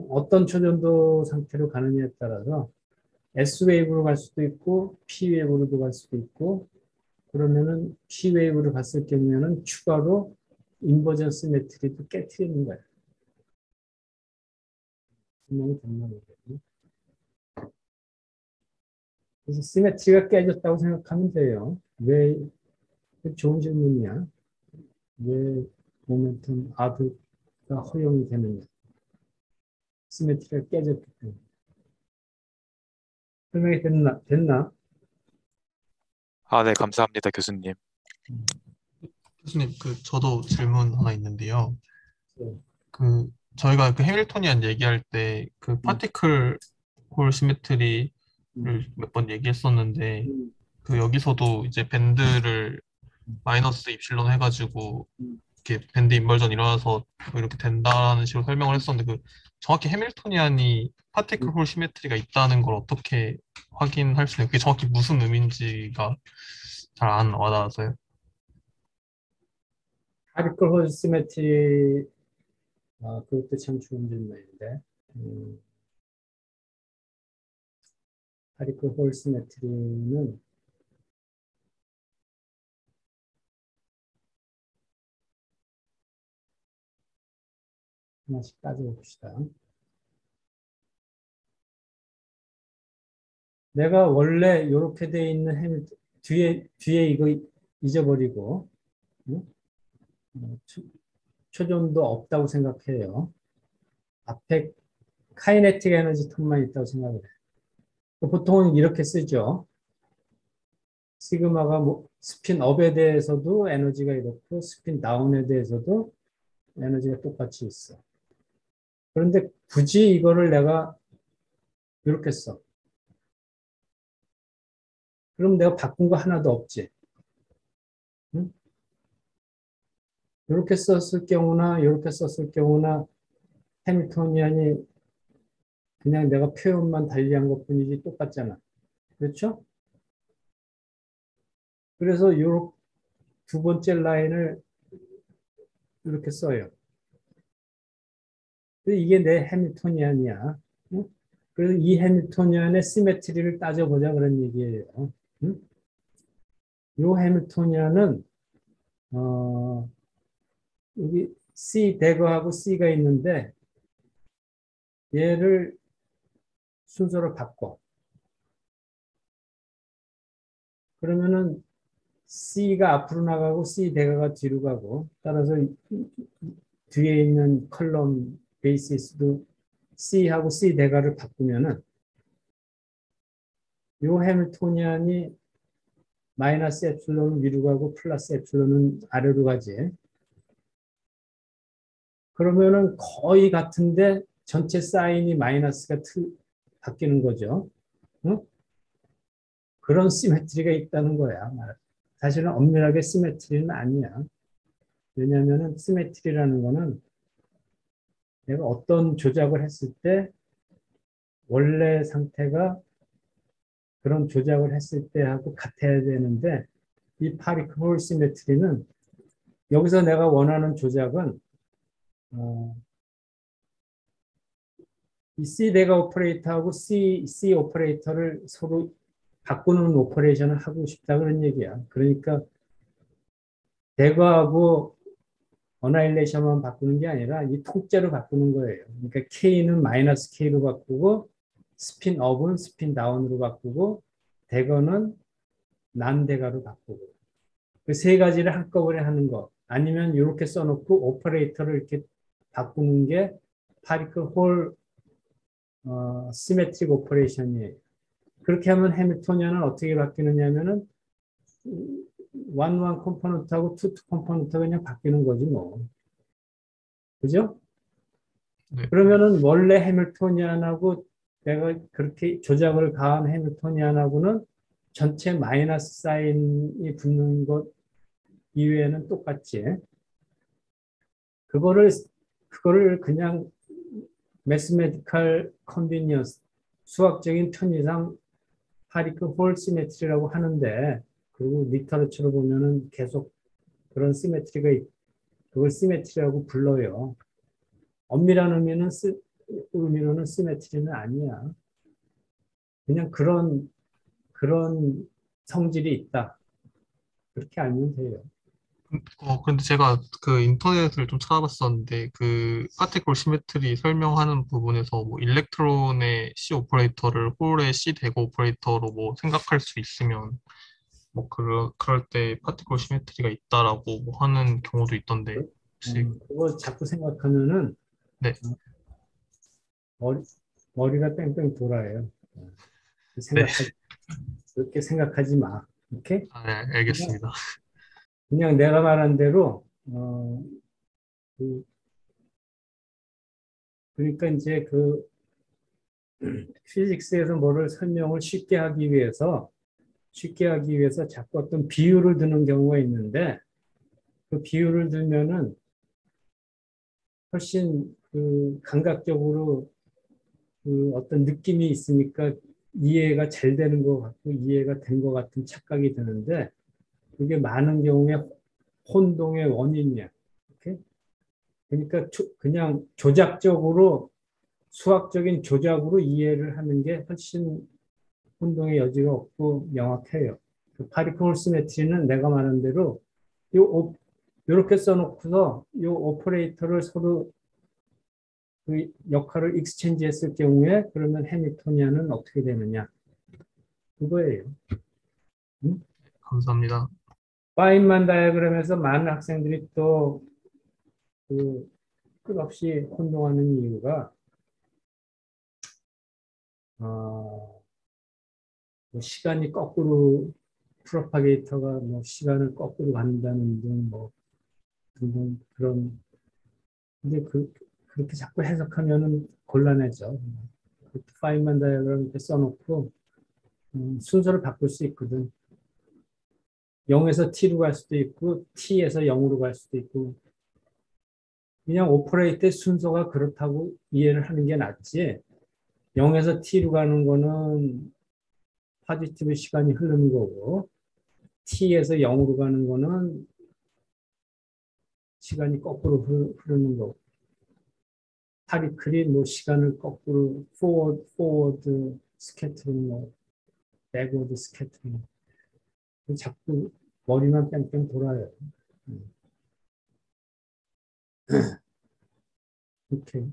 어떤 초전도 상태로 가느냐에 따라서 S웨이브로 갈 수도 있고 P웨이브로도 갈 수도 있고 그러면은 P웨이브로 갔을 경우에는 추가로 인버전 시메트리도 깨트리는 거예요. 분명히 된말이거든요. 그래서 시메트리가 깨졌다고 생각하면 돼요. 왜 좋은 질문이야. 왜 모멘텀 R가 허용이 되느냐. 시메트리가 깨졌기 때문에. 설명이 됐나? 아, 네, 감사합니다, 교수님. 교수님, 저도 질문 하나 있는데요. 네. 저희가 해밀토니안 얘기할 때 파티클 홀 시메트리를 몇 번 얘기했었는데, 음, 여기서도 이제 밴드를 마이너스 입실론 해가지고, 음. 이렇게 밴드 인벌전 일어나서 뭐 이렇게 된다는 식으로 설명을 했었는데, 정확히 해밀토니안이 파티클 홀 시메트리가 있다는 걸 어떻게 확인할 수 있나요? 그게 정확히 무슨 의미인지가 잘 안 와닿아서요. 파리클 홀 시메트리 그것도 참 좋은 질문인데 파리클 홀 시메트리는 하나씩 따져봅시다. 내가 원래 이렇게 돼 있는 뒤에 이거 잊어버리고 응? 초전도 없다고 생각해요. 앞에 카이네틱 에너지 텀만 있다고 생각을 해요. 보통은 이렇게 쓰죠. 시그마가 스핀 업에 대해서도 에너지가 이렇고 스핀 다운에 대해서도 에너지가 똑같이 있어. 그런데 굳이 이거를 내가 이렇게 써. 그럼 내가 바꾼 거 하나도 없지. 응? 이렇게 썼을 경우나 이렇게 썼을 경우나 해밀토니안이 그냥 내가 표현만 달리한 것뿐이지 똑같잖아. 그렇죠? 그래서 이 두 번째 라인을 이렇게 써요. 이게 내 해밀토니안이야. 응? 그래서 이 해밀토니안의 시메트리를 따져보자 그런 얘기예요. 응? 이 해밀토니안은 여기 C 대거하고 C가 있는데 얘를 순서를 바꿔. 그러면은 C가 앞으로 나가고 C 대가가 뒤로 가고 따라서 뒤에 있는 컬럼 베이시스도 C하고 C 대가를 바꾸면은 요 해밀토니안이 마이너스 엡실론은 위로 가고 플러스 엡실론은 아래로 가지. 그러면은 거의 같은데 전체 사인이 마이너스가 바뀌는 거죠. 응? 그런 시메트리가 있다는 거야. 사실은 엄밀하게 시메트리는 아니야. 왜냐하면 시메트리라는 거는 내가 어떤 조작을 했을 때 원래 상태가 그런 조작을 했을 때하고 같아야 되는데 이 파리클 시메트리는 여기서 내가 원하는 조작은 이 C 대가 오퍼레이터하고 C 오퍼레이터를 서로 바꾸는 오퍼레이션을 하고 싶다 그런 얘기야. 그러니까 대거하고 어나일레이션만 바꾸는 게 아니라 이 통째로 바꾸는 거예요. 그러니까 K는 마이너스 K로 바꾸고 스핀 업은 스핀 다운으로 바꾸고 대거는 난대가로 바꾸고 그 세 가지를 한꺼번에 하는 거 아니면 이렇게 써놓고 오퍼레이터를 이렇게 바꾸는 게 파리클 홀 시메트릭 오퍼레이션이에요. 그렇게 하면 해밀토니안은 어떻게 바뀌느냐 하면은 one 컴포넌트하고 two 컴포넌트가 그냥 바뀌는 거지 뭐. 그죠? 네. 그러면은 원래 해밀토니안하고 내가 그렇게 조작을 가한 해밀토니안하고는 전체 마이너스 사인이 붙는 것 이외에는 똑같지. 그거를 그냥 매스메디컬 컨비니언스 수학적인 편의상 파리클 홀 시메트리라고 하는데 그리고 리터러처로 보면은 계속 그런 그걸 시메트리라고 불러요. 엄밀한 의미로는 시메트리는 아니야. 그냥 그런 성질이 있다. 그렇게 알면 돼요. 근데 제가 그 인터넷을 좀 찾아봤었는데 그 파티클 시메트리 설명하는 부분에서 뭐 일렉트론의 C 오퍼레이터를 홀의 C 대거 오퍼레이터로 뭐 생각할 수 있으면 뭐 그럴 때 파티클 시메트리가 있다라고 뭐 하는 경우도 있던데 혹시 그거 자꾸 생각하면은 네, 머리, 머리가 뺑뺑 돌아요. 네, 그렇게 생각하지 마. 오케이? 네, 그냥, 알겠습니다. 그냥 내가 말한 대로, 그, 그러니까 이제 피직스에서 뭐를 설명을 쉽게 하기 위해서 자꾸 어떤 비율을 드는 경우가 있는데, 그 비율을 들면은 훨씬 감각적으로 어떤 느낌이 있으니까 이해가 잘 되는 것 같고 이해가 된 것 같은 착각이 드는데 그게 많은 경우에 혼동의 원인이야. 오케이? 그러니까 그냥 조작적으로 수학적인 조작으로 이해를 하는 게 훨씬 혼동의 여지가 없고 명확해요. 그 파리클 시메트리는 내가 말한 대로 이렇게 써놓고서 이 오퍼레이터를 서로 그 역할을 익스체인지 했을 경우에 그러면 해밀토니안은 어떻게 되느냐 그거예요. 응? 감사합니다. 파인만 다이어그램에서 많은 학생들이 또 끝없이 혼동하는 이유가 뭐 시간이 거꾸로 프로파게이터가 뭐 시간을 거꾸로 간다는 등뭐 등등 그런 근데 그렇게 자꾸 해석하면은 곤란해져. 파인만 다이어그램 이렇게 써놓고 순서를 바꿀 수 있거든. 0에서 t로 갈 수도 있고 t에서 0으로 갈 수도 있고 그냥 오퍼레이터의 순서가 그렇다고 이해를 하는 게 낫지 0에서 t로 가는 거는 포지티브 시간이 흐르는 거고 t에서 0으로 가는 거는 시간이 거꾸로 흐르는 거고 파리클이 뭐 시간을 거꾸로 forward 스케트링 뭐 backward 스케트링 자꾸 머리만 뺑뺑 돌아요. 이렇게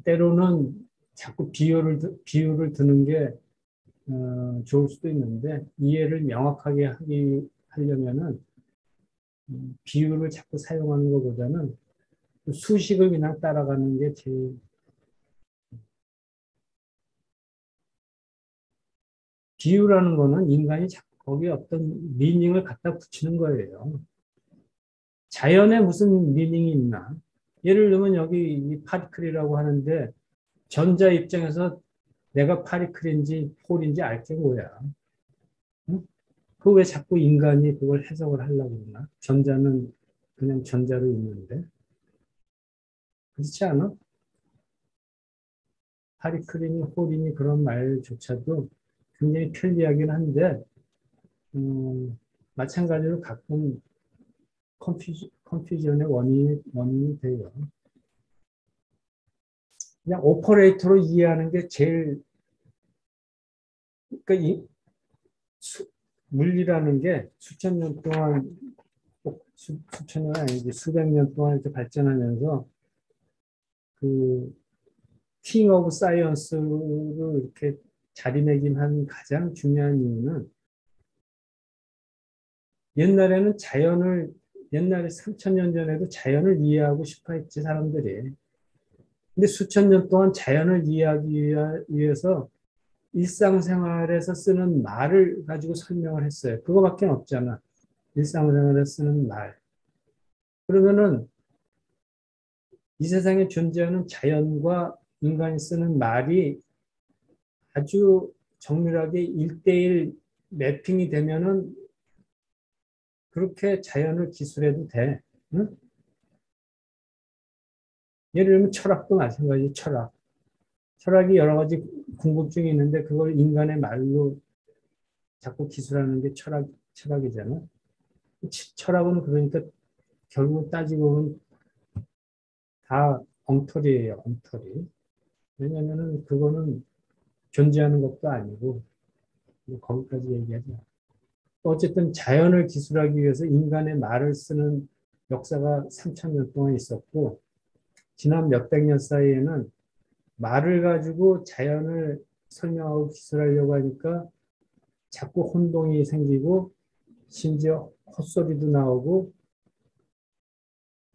때로는 자꾸 비율을 드는 게 좋을 수도 있는데 이해를 명확하게 하려면은 비유를 자꾸 사용하는 것보다는 수식을 그냥 따라가는 게 제일. 비유라는 거는 인간이 자꾸 거기에 어떤 미닝을 갖다 붙이는 거예요. 자연에 무슨 미닝이 있나? 예를 들면 여기 이 파티클이라고 하는데 전자 입장에서 내가 파티클인지 홀인지 알 게 뭐야? 응? 그 왜 자꾸 인간이 그걸 해석을 하려고 그러나? 전자는 그냥 전자로 있는데. 그렇지 않아? 파리클이니 홀이니 그런 말조차도 굉장히 편리하긴 한데 마찬가지로 가끔 컨퓨전의 원인이 돼요. 그냥 오퍼레이터로 이해하는 게 제일. 그러니까 물리라는 게 수천 년 동안 수천 년 아니지 수백 년 동안 이렇게 발전하면서 그 킹 오브 사이언스로 이렇게 자리매김한 가장 중요한 이유는 옛날에 3000년 전에도 자연을 이해하고 싶어 했지, 사람들이. 근데 수천 년 동안 자연을 이해하기 위해서 일상생활에서 쓰는 말을 가지고 설명을 했어요. 그거밖에 없잖아. 일상생활에 쓰는 말. 그러면은 이 세상에 존재하는 자연과 인간이 쓰는 말이 아주 정밀하게 1대1 매핑이 되면은 그렇게 자연을 기술해도 돼. 응? 예를 들면 철학도 마찬가지. 철학이 여러 가지 궁금증이 있는데 그걸 인간의 말로 자꾸 기술하는 게 철학이잖아. 철학은 그러니까 결국 따지고 보면 다 엉터리예요, 엉터리. 왜냐면은 그거는 존재하는 것도 아니고 뭐 거기까지 얘기하자. 어쨌든 자연을 기술하기 위해서 인간의 말을 쓰는 역사가 3000년 동안 있었고 지난 몇백 년 사이에는 말을 가지고 자연을 설명하고 기술하려고 하니까 자꾸 혼동이 생기고 심지어 헛소리도 나오고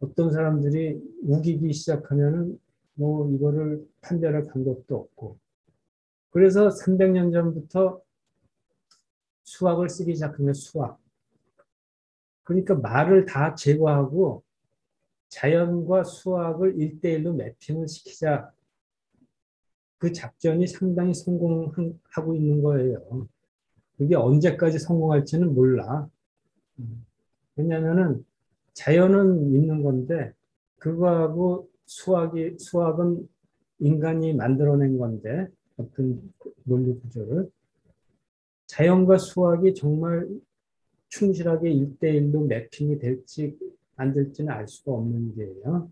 어떤 사람들이 우기기 시작하면은 뭐 이거를 판별할 방법도 없고 그래서 300년 전부터 수학을 쓰기 시작하면 수학. 그러니까 말을 다 제거하고 자연과 수학을 1대1로 매핑을 시키자. 그 작전이 상당히 성공하고 있는 거예요. 그게 언제까지 성공할지는 몰라. 왜냐하면은 자연은 있는 건데 그거하고 수학은 인간이 만들어낸 건데 어떤 논리 구조를 자연과 수학이 정말 충실하게 1대1로 매핑이 될지 안 될지는 알 수가 없는 게예요.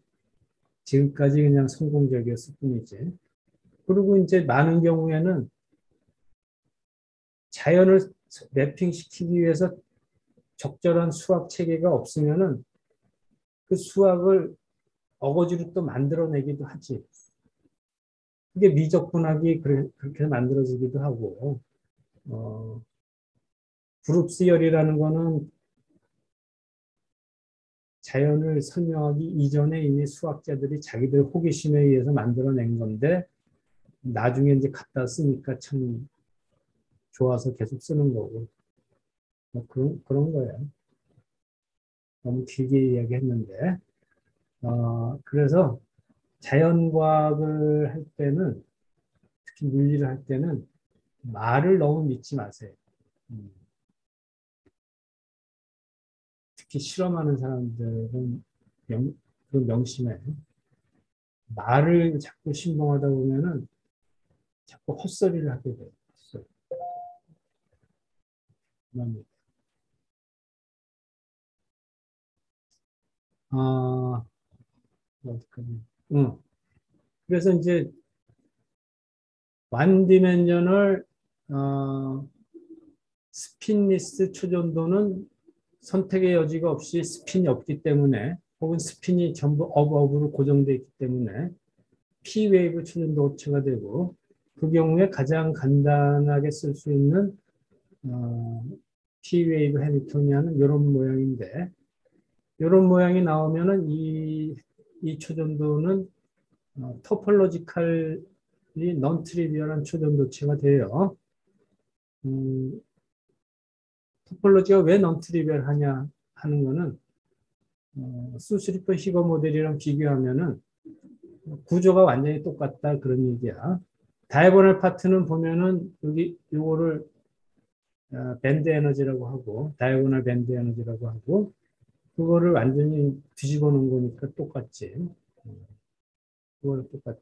지금까지 그냥 성공적이었을 뿐이지. 그리고 이제 많은 경우에는 자연을 매핑시키기 위해서 적절한 수학 체계가 없으면은 그 수학을 어거지로 또 만들어내기도 하지. 그게 미적분학이 그렇게 만들어지기도 하고, 브룹스열이라는 거는 자연을 설명하기 이전에 이미 수학자들이 자기들 호기심에 의해서 만들어낸 건데, 나중에 이제 갖다 쓰니까 참 좋아서 계속 쓰는 거고, 뭐 그런 거예요. 너무 길게 이야기했는데, 그래서 자연과학을 할 때는, 특히 물리를 할 때는 말을 너무 믿지 마세요. 특히 실험하는 사람들은 명심해. 말을 자꾸 신봉하다 보면은 자꾸 헛소리를 하게 돼요. 헛소리. 아, 어떡하지? 응. 그래서 이제 완디멘sional 스핀리스 초전도는 선택의 여지가 없이 스핀이 없기 때문에 혹은 스핀이 전부 업으로 고정되어 있기 때문에 P 웨이브 초전도 오체가 되고 그 경우에 가장 간단하게 쓸 수 있는 P-웨이브 해밀토니안은 이런 모양인데, 이런 모양이 나오면은 이 초전도는 토폴로지컬리 non 트리비얼한 초전도체가 돼요. 토폴로지가 왜 non 트리비얼하냐 하는 거는 수스리퍼 히거 모델이랑 비교하면은 구조가 완전히 똑같다 그런 얘기야. 다이고널 파트는 보면은 여기 요거를 밴드 에너지라고 하고 다이고널 밴드 에너지라고 하고 그거를 완전히 뒤집어 놓은 거니까 똑같지. 그거는 똑같아.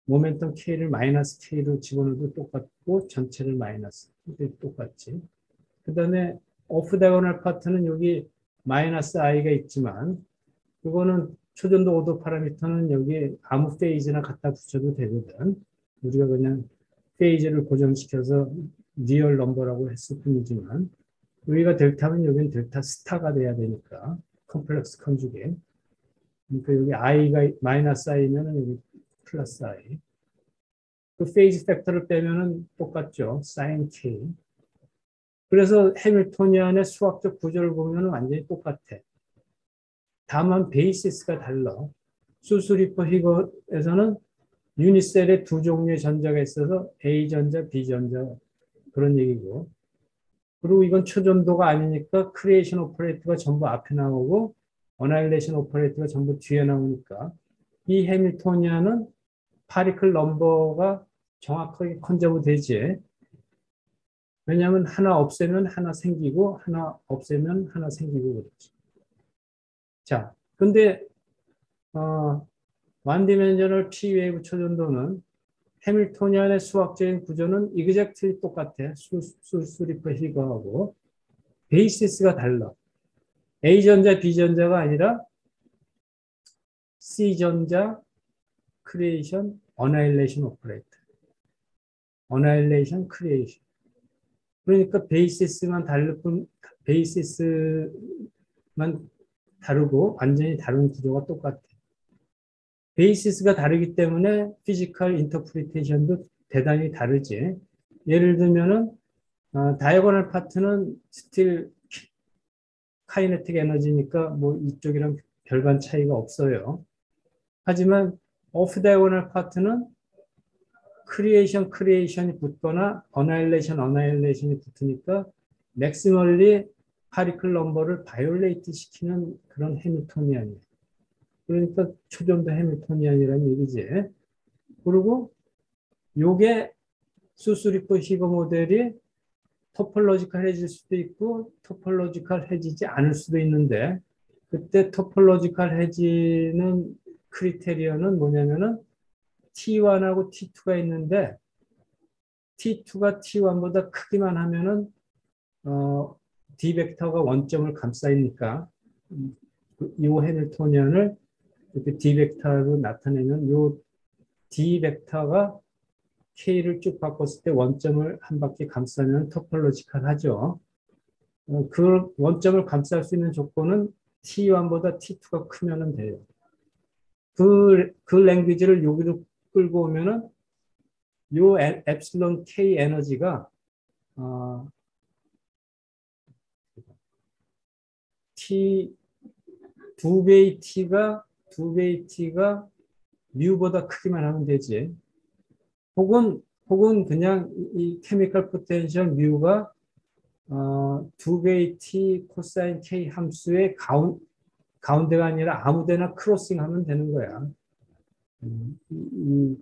모멘텀 K를 마이너스 K로 집어넣어도 똑같고 전체를 마이너스 똑같지. 그 다음에 오프 다이고널 파트는 여기 마이너스 I가 있지만 그거는 초전도 오도 파라미터는 여기 아무 페이지나 갖다 붙여도 되거든. 우리가 그냥 페이지를 고정시켜서 리얼 넘버라고 했을 뿐이지만 여기가 델타면 여기는 델타 스타가 돼야 되니까 컴플렉스 컨주게이트. 그러니까 여기 I가 마이너스 I면은 여기 플러스 I. 그 페이지 팩터를 빼면은 똑같죠. 사인 K. 그래서 해밀토니안의 수학적 구조를 보면 완전히 똑같아. 다만 베이시스가 달라. 수스리퍼 히거에서는 유니셀에 두 종류의 전자가 있어서 A전자, B전자 그런 얘기고. 그리고 이건 초전도가 아니니까 크리에이션 오퍼레이터가 전부 앞에 나오고 어나일레이션 오퍼레이터가 전부 뒤에 나오니까 이 해밀토니안은 파리클 넘버가 정확하게 컨저브 되지. 왜냐하면 하나 없애면 하나 생기고 하나 없애면 하나 생기고 그렇지. 자, 근데 완디멘저널 P-웨이브 초전도는 해밀토니안의 수학적인 구조는 이그젝트리 똑같아. 수리퍼 히거하고 베이시스가 달라. A전자, B전자가 아니라 C전자, 크리에이션, 어나일레이션 오퍼레이터. 어나일레이션, 크리에이션. 그러니까 베이시스만 다르고 완전히 다른 구조가 똑같아. 베이시스가 다르기 때문에 피지컬 인터프리테이션도 대단히 다르지. 예를 들면은 다이고널 파트는 스틸 카이네틱 에너지니까 뭐 이쪽이랑 별반 차이가 없어요. 하지만 오프 다이고널 파트는 크리에이션이 붙거나 어나일레이션이 붙으니까 맥시멀리 파리클 넘버를 바이올레이트 시키는 그런 해밀토니안이에요. 그러니까 초전도 해밀토니안이라는 얘기지. 그리고 요게 수스리퍼 히거 모델이 토폴로지컬해질 수도 있고 토폴로지컬해지지 않을 수도 있는데 그때 토폴로지컬해지는 크리테리어는 뭐냐면은 T1하고 T2가 있는데 T2가 T1보다 크기만 하면은 D 벡터가 원점을 감싸니까 이 해밀토니안을 이렇게 D 벡터로 나타내면 이 D 벡터가 K를 쭉 바꿨을 때 원점을 한 바퀴 감싸면 토폴로지컬하죠. 그 원점을 감쌀 수 있는 조건은 T1보다 T2가 크면 돼요. 그 랭귀지를 여기로 끌고 오면은 요 엡실론 K 에너지가 T 두 배의 T가 뮤보다 크기만 하면 되지. 혹은 그냥 이 케미컬 포텐셜 뮤가 두 배의 T 코사인 K 함수의 가운데가 아니라 아무데나 크로싱 하면 되는 거야. 이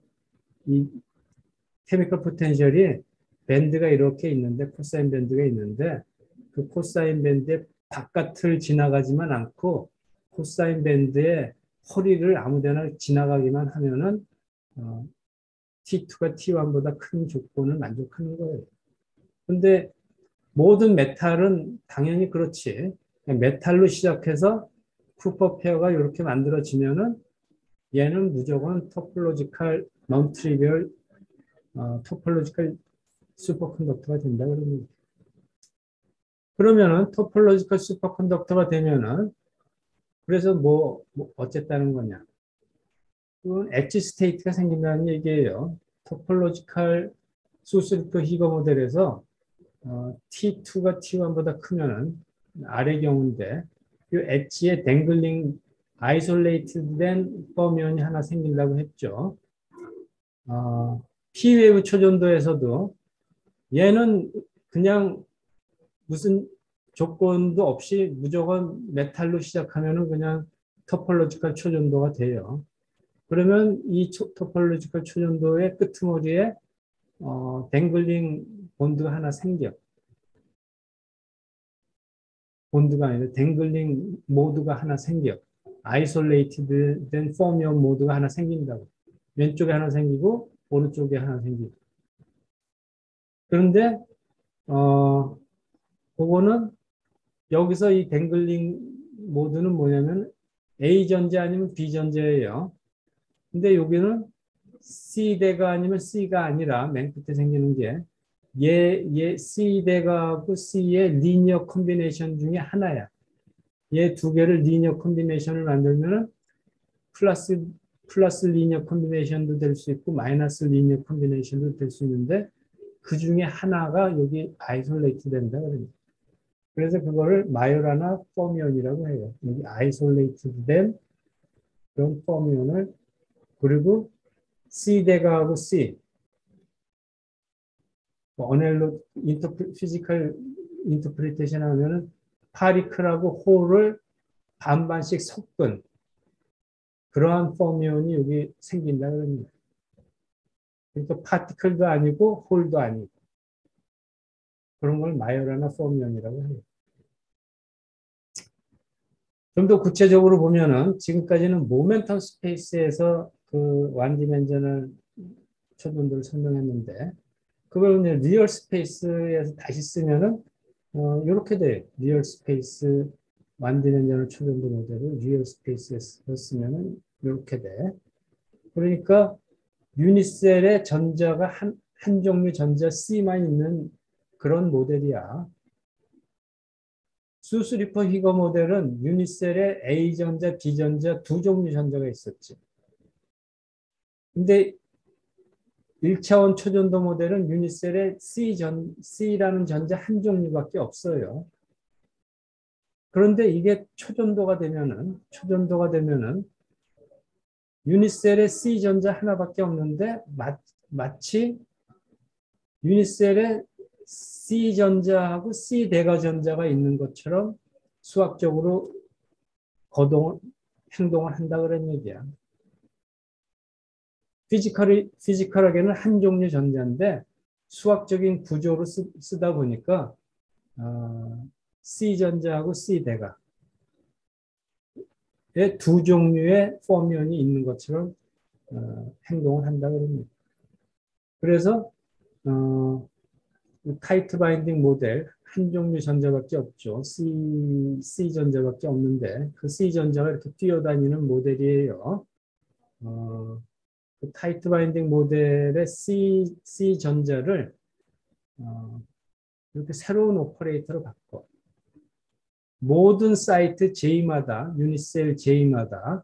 케미컬 포텐셜이 밴드가 이렇게 있는데 코사인 밴드가 있는데 그 코사인 밴드의 바깥을 지나가지만 않고 코사인 밴드의 허리를 아무데나 지나가기만 하면은 T2가 T1보다 큰 조건을 만족하는 거예요. 근데 모든 메탈은 당연히 그렇지. 메탈로 시작해서 쿠퍼 페어가 이렇게 만들어지면은 얘는 무조건 토폴로지컬 non trivial 토폴로지컬 슈퍼컨덕터가 된다 그러면 그러면은 토폴로지컬 슈퍼컨덕터가 되면은 그래서 뭐 어쨌다는 거냐? 그건 엣지 스테이트가 생긴다는 얘기예요. 토폴로지컬 소스리프 히거 모델에서 T2가 T1보다 크면은 아래 경우인데 이 엣지에 댕글링 아이솔레이트된 퍼미온이 하나 생긴다고 했죠. P웨이브 초전도에서도 얘는 그냥 무슨 조건도 없이 무조건 메탈로 시작하면은 그냥 토폴로지컬 초전도가 돼요. 그러면 이 토폴로지컬 초전도의 끄트머리에 댕글링 본드가 하나 생겨. 본드가 아니라 댕글링 모드가 하나 생겨. 아이솔레이티드 된 포미온 모드가 하나 생긴다고. 왼쪽에 하나 생기고 오른쪽에 하나 생기고. 그런데 그거는 여기서 이 댕글링 모드는 뭐냐면 A전자 아니면 B전자예요. 근데 여기는 C대가 아니면 C가 아니라 맨 끝에 생기는 게 C대가하고 C의 리니어 콤비네이션 중에 하나야. 얘 두 개를 리니어 콤비네이션을 만들면 플러스 리니어 콤비네이션도 될 수 있고 마이너스 리니어 콤비네이션도 될 수 있는데 그 중에 하나가 여기 아이솔레이트 된다 그럽니다. 그래서 그거를 마요라나 포미온이라고 해요. 여기 아이솔레이트 된 그런 포미온을 그리고 C대가하고 C 어넬로 피지컬 인터프리테이션 하면은 파리클하고 홀을 반반씩 섞은 그러한 포미온이 여기 생긴다 그럽니다. 그러니까 파티클도 아니고 홀도 아니고 그런 걸 마요라나 포미온이라고 해요. 좀 더 구체적으로 보면은 지금까지는 모멘텀 스페이스에서 그 완디멘전을 초분들을 설명했는데 그걸 이제 리얼 스페이스에서 다시 쓰면은 이렇게 돼요. 리얼 스페이스 완디멘전을 초분도 모델을 리얼 스페이스에서 쓰면은 이렇게 돼. 그러니까 유니셀의 전자가 한 종류 전자 C만 있는 그런 모델이야. 수스리퍼 히거 모델은 유니셀에 A전자, B전자 두 종류 전자가 있었지. 근데 1차원 초전도 모델은 유니셀에 C라는 전자 한 종류밖에 없어요. 그런데 이게 초전도가 되면은 유니셀에 C전자 하나밖에 없는데 마치 유니셀에 C전자하고 C대가전자가 있는 것처럼 수학적으로 행동을 한다 그런 얘기야. 피지컬하게는 한 종류 전자인데 수학적인 구조로 쓰다 보니까 C전자하고 C대가 두 종류의 포미온이 있는 것처럼 행동을 한다 그럽니다. 그래서 타이트 바인딩 모델 한 종류 전자밖에 없죠. C전자밖에 없는데 그 C전자가 이렇게 뛰어다니는 모델이에요. 그 타이트 바인딩 모델의 C전자를 이렇게 새로운 오퍼레이터로 바꿔. 모든 사이트 J마다, 유니셀 J마다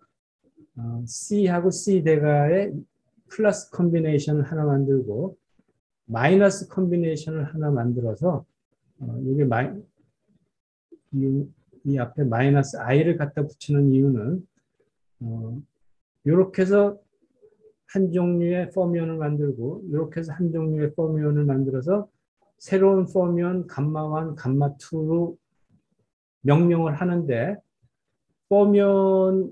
C하고 C대가의 플러스 컨비네이션을 하나 만들고 마이너스 컨비네이션을 하나 만들어서 이게 이 앞에 마이너스 i를 갖다 붙이는 이유는 이렇게 해서 한 종류의 포미온을 만들고 이렇게 해서 한 종류의 포미온을 만들어서 새로운 포미온 감마1, 감마2로 명명을 하는데 포미온의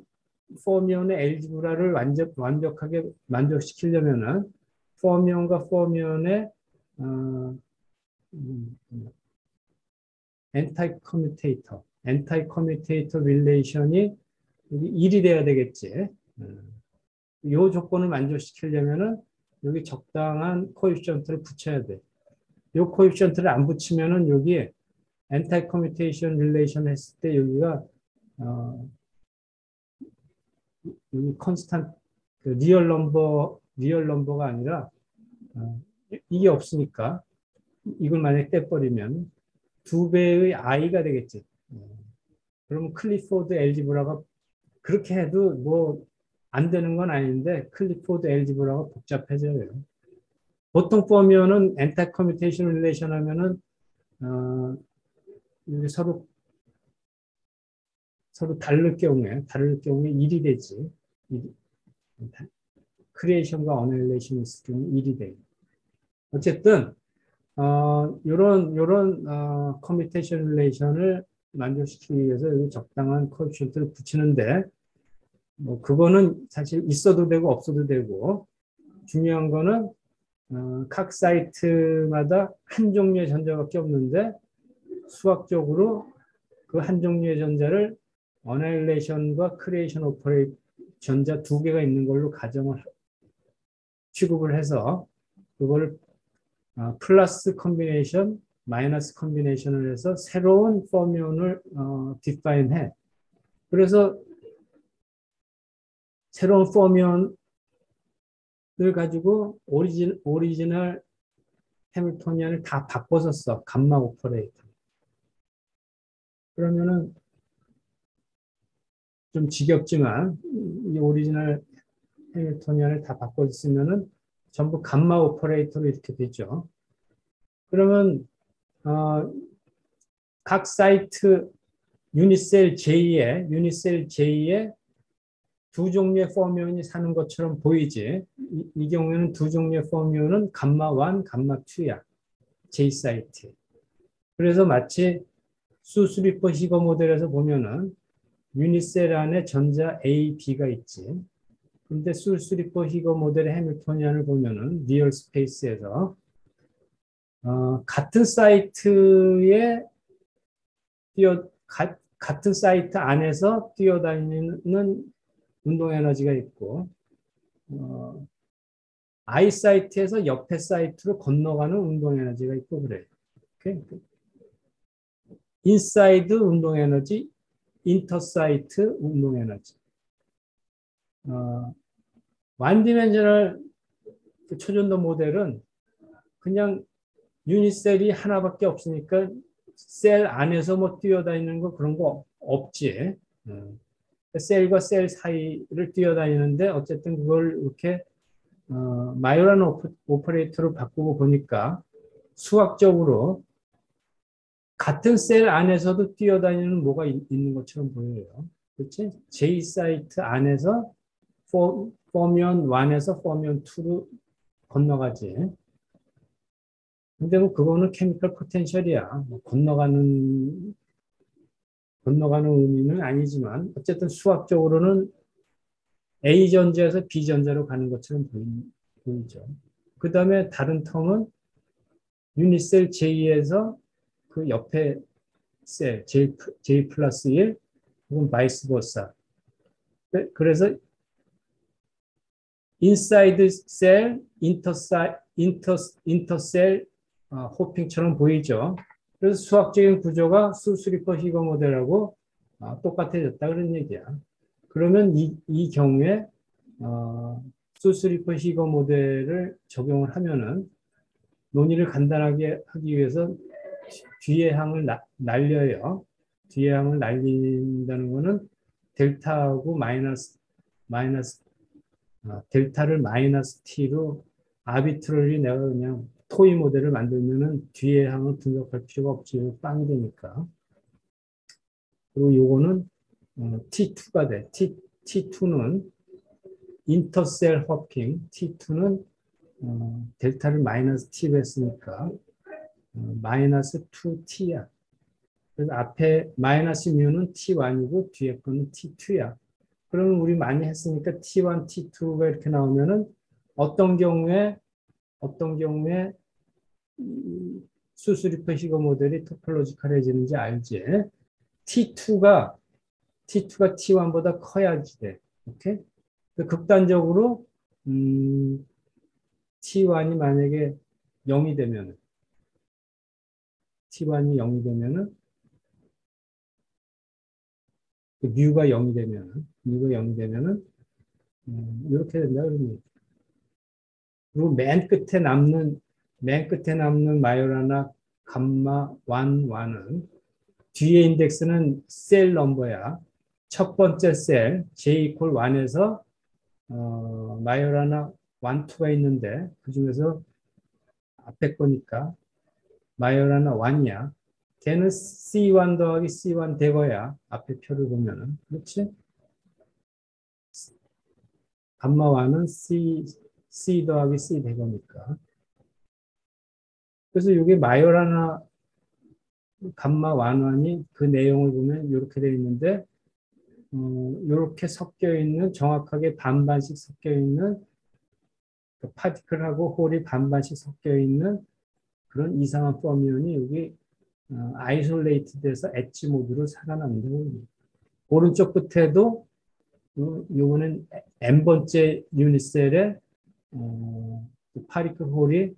엘지브라를 완벽하게 만족시키려면은 포미온과 포미온의 엔타이 커뮤테이터 릴레이션이 1이 돼야 되겠지. 이 조건을 만족시키려면은 여기 적당한 코에피션트를 붙여야 돼. 이 코에피션트를 안 붙이면은 여기 엔타이 커뮤테이션 릴레이션 했을 때 여기가 여기 컨스탄트 리얼 넘버가 아니라 이게 없으니까 이걸 만약에 떼버리면 2배의 i가 되겠지. 그러면 클리포드 엘지브라가 그렇게 해도 뭐 안 되는 건 아닌데 클리포드 엘지브라가 복잡해져요. 보통 보면은 엔티 커뮤테이션 릴레이션 하면은 이게 서로 다를 경우에 1이 되지. 크리에이션과 어널레이션이 있을 경우 1이 돼요. 어쨌든 요런 커뮤테이션 릴레이션을 만족시키기 위해서 여기 적당한 코에피션트를 붙이는데 뭐 그거는 사실 있어도 되고 없어도 되고 중요한 거는 각 사이트마다 한 종류의 전자밖에 없는데 수학적으로 그 한 종류의 전자를 어널레이션과 크리에이션 오퍼레이트 전자 두 개가 있는 걸로 취급을 해서 그걸 플러스 컨비네이션, 마이너스 컨비네이션을 해서 새로운 포뮤온을 디파인해. 그래서 새로운 포뮤온을 가지고 오리지널 해밀토니안을 다 바꿔서 써. 감마 오퍼레이터. 그러면은 좀 지겹지만 이 오리지널 해밀토니안을 다 바꿔서 쓰면은 전부 감마 오퍼레이터로 이렇게 되죠. 그러면 각 사이트 유니셀 J에 두 종류의 포뮤온이 사는 것처럼 보이지. 이 경우에는 두 종류의 포뮤온은 감마 1, 감마 2야. J 사이트. 그래서 마치 수스리퍼 히거 모델에서 보면은 유니셀 안에 전자 A, B가 있지. 근데 수스리퍼 히거 모델의 해밀토니안을 보면은 리얼 스페이스에서 같은 사이트에 같은 사이트 안에서 뛰어다니는 운동 에너지가 있고 I 사이트에서 옆에 사이트로 건너가는 운동 에너지가 있고 그래요. 오케이? 인사이드 운동 에너지, 인터사이트 운동 에너지. 완디멘셔널 초전도 모델은 그냥 유니셀이 하나밖에 없으니까 셀 안에서 뭐 뛰어다니는 거 그런 거 없지. 셀과 셀 사이를 뛰어다니는데 어쨌든 그걸 이렇게 마요란 오퍼레이터로 바꾸고 보니까 수학적으로 같은 셀 안에서도 뛰어다니는 뭐가 있는 것처럼 보여요. 그렇지? J 사이트 안에서 포미온 1에서 포미온 2로 건너가지. 근데 뭐 그거는 케미컬 포텐셜이야. 뭐 건너가는 의미는 아니지만 어쨌든 수학적으로는 A 전자에서 B 전자로 가는 것처럼 보이죠. 그 다음에 다른 텀은 유니셀 J에서 그 옆에 셀 J 플러스 1 혹은 바이스 버사. 그래서 인사이드 셀, 인터셀 호핑처럼 보이죠. 그래서 수학적인 구조가 수스리퍼 히거 모델하고 똑같아졌다 그런 얘기야. 그러면 이 경우에 수스리퍼 히거 모델을 적용을 하면은 논의를 간단하게 하기 위해서 뒤의 항을 날려요. 뒤의 항을 날린다는 거는 델타하고 델타를 마이너스 t로 아비트럴리 내가 그냥 토이 모델을 만들면은 뒤에 항을 분석할 필요가 없지. 빵이 되니까. 그리고 요거는 T2가 돼. T2는 인터셀 허핑, T2는 델타를 마이너스 t로 했으니까 마이너스 2t야. 그래서 앞에 마이너스 뮤는 T1이고 뒤에 거는 T2야. 그러면 우리 많이 했으니까 T1, T2가 이렇게 나오면은 어떤 경우에 수스리퍼 히거 모델이 토폴로지컬해지는지 알지? T2가 T1보다 커야지 돼. 오케이? 극단적으로 T1이 만약에 0이 되면 T1이 0이 되면은 뮤가 0이 되면은 이렇게 된다 그러면 그리고 맨 끝에 남는 마요라나 감마 1은 뒤에 인덱스는 셀 넘버야. 첫 번째 셀 J 이퀄 1에서 마요라나 1, 2가 있는데 그 중에서 앞에 거니까 마요라나 1이야. 걔는 C1 더하기 C1 대거야. 앞에 표를 보면은. 그렇지? 감마 1은 C 더하기 C 대거니까. 그래서 이게 마요라나 감마 1이 그 내용을 보면 이렇게 되어 있는데, 이렇게 섞여 있는, 정확하게 반반씩 섞여 있는, 파티클하고 홀이 반반씩 섞여 있는 그런 이상한 포미온이 여기 아이솔레이트돼서 엣지 모드로 살아난다고. 오른쪽 끝에도 요거는 n번째 유니셀에 파티클 홀이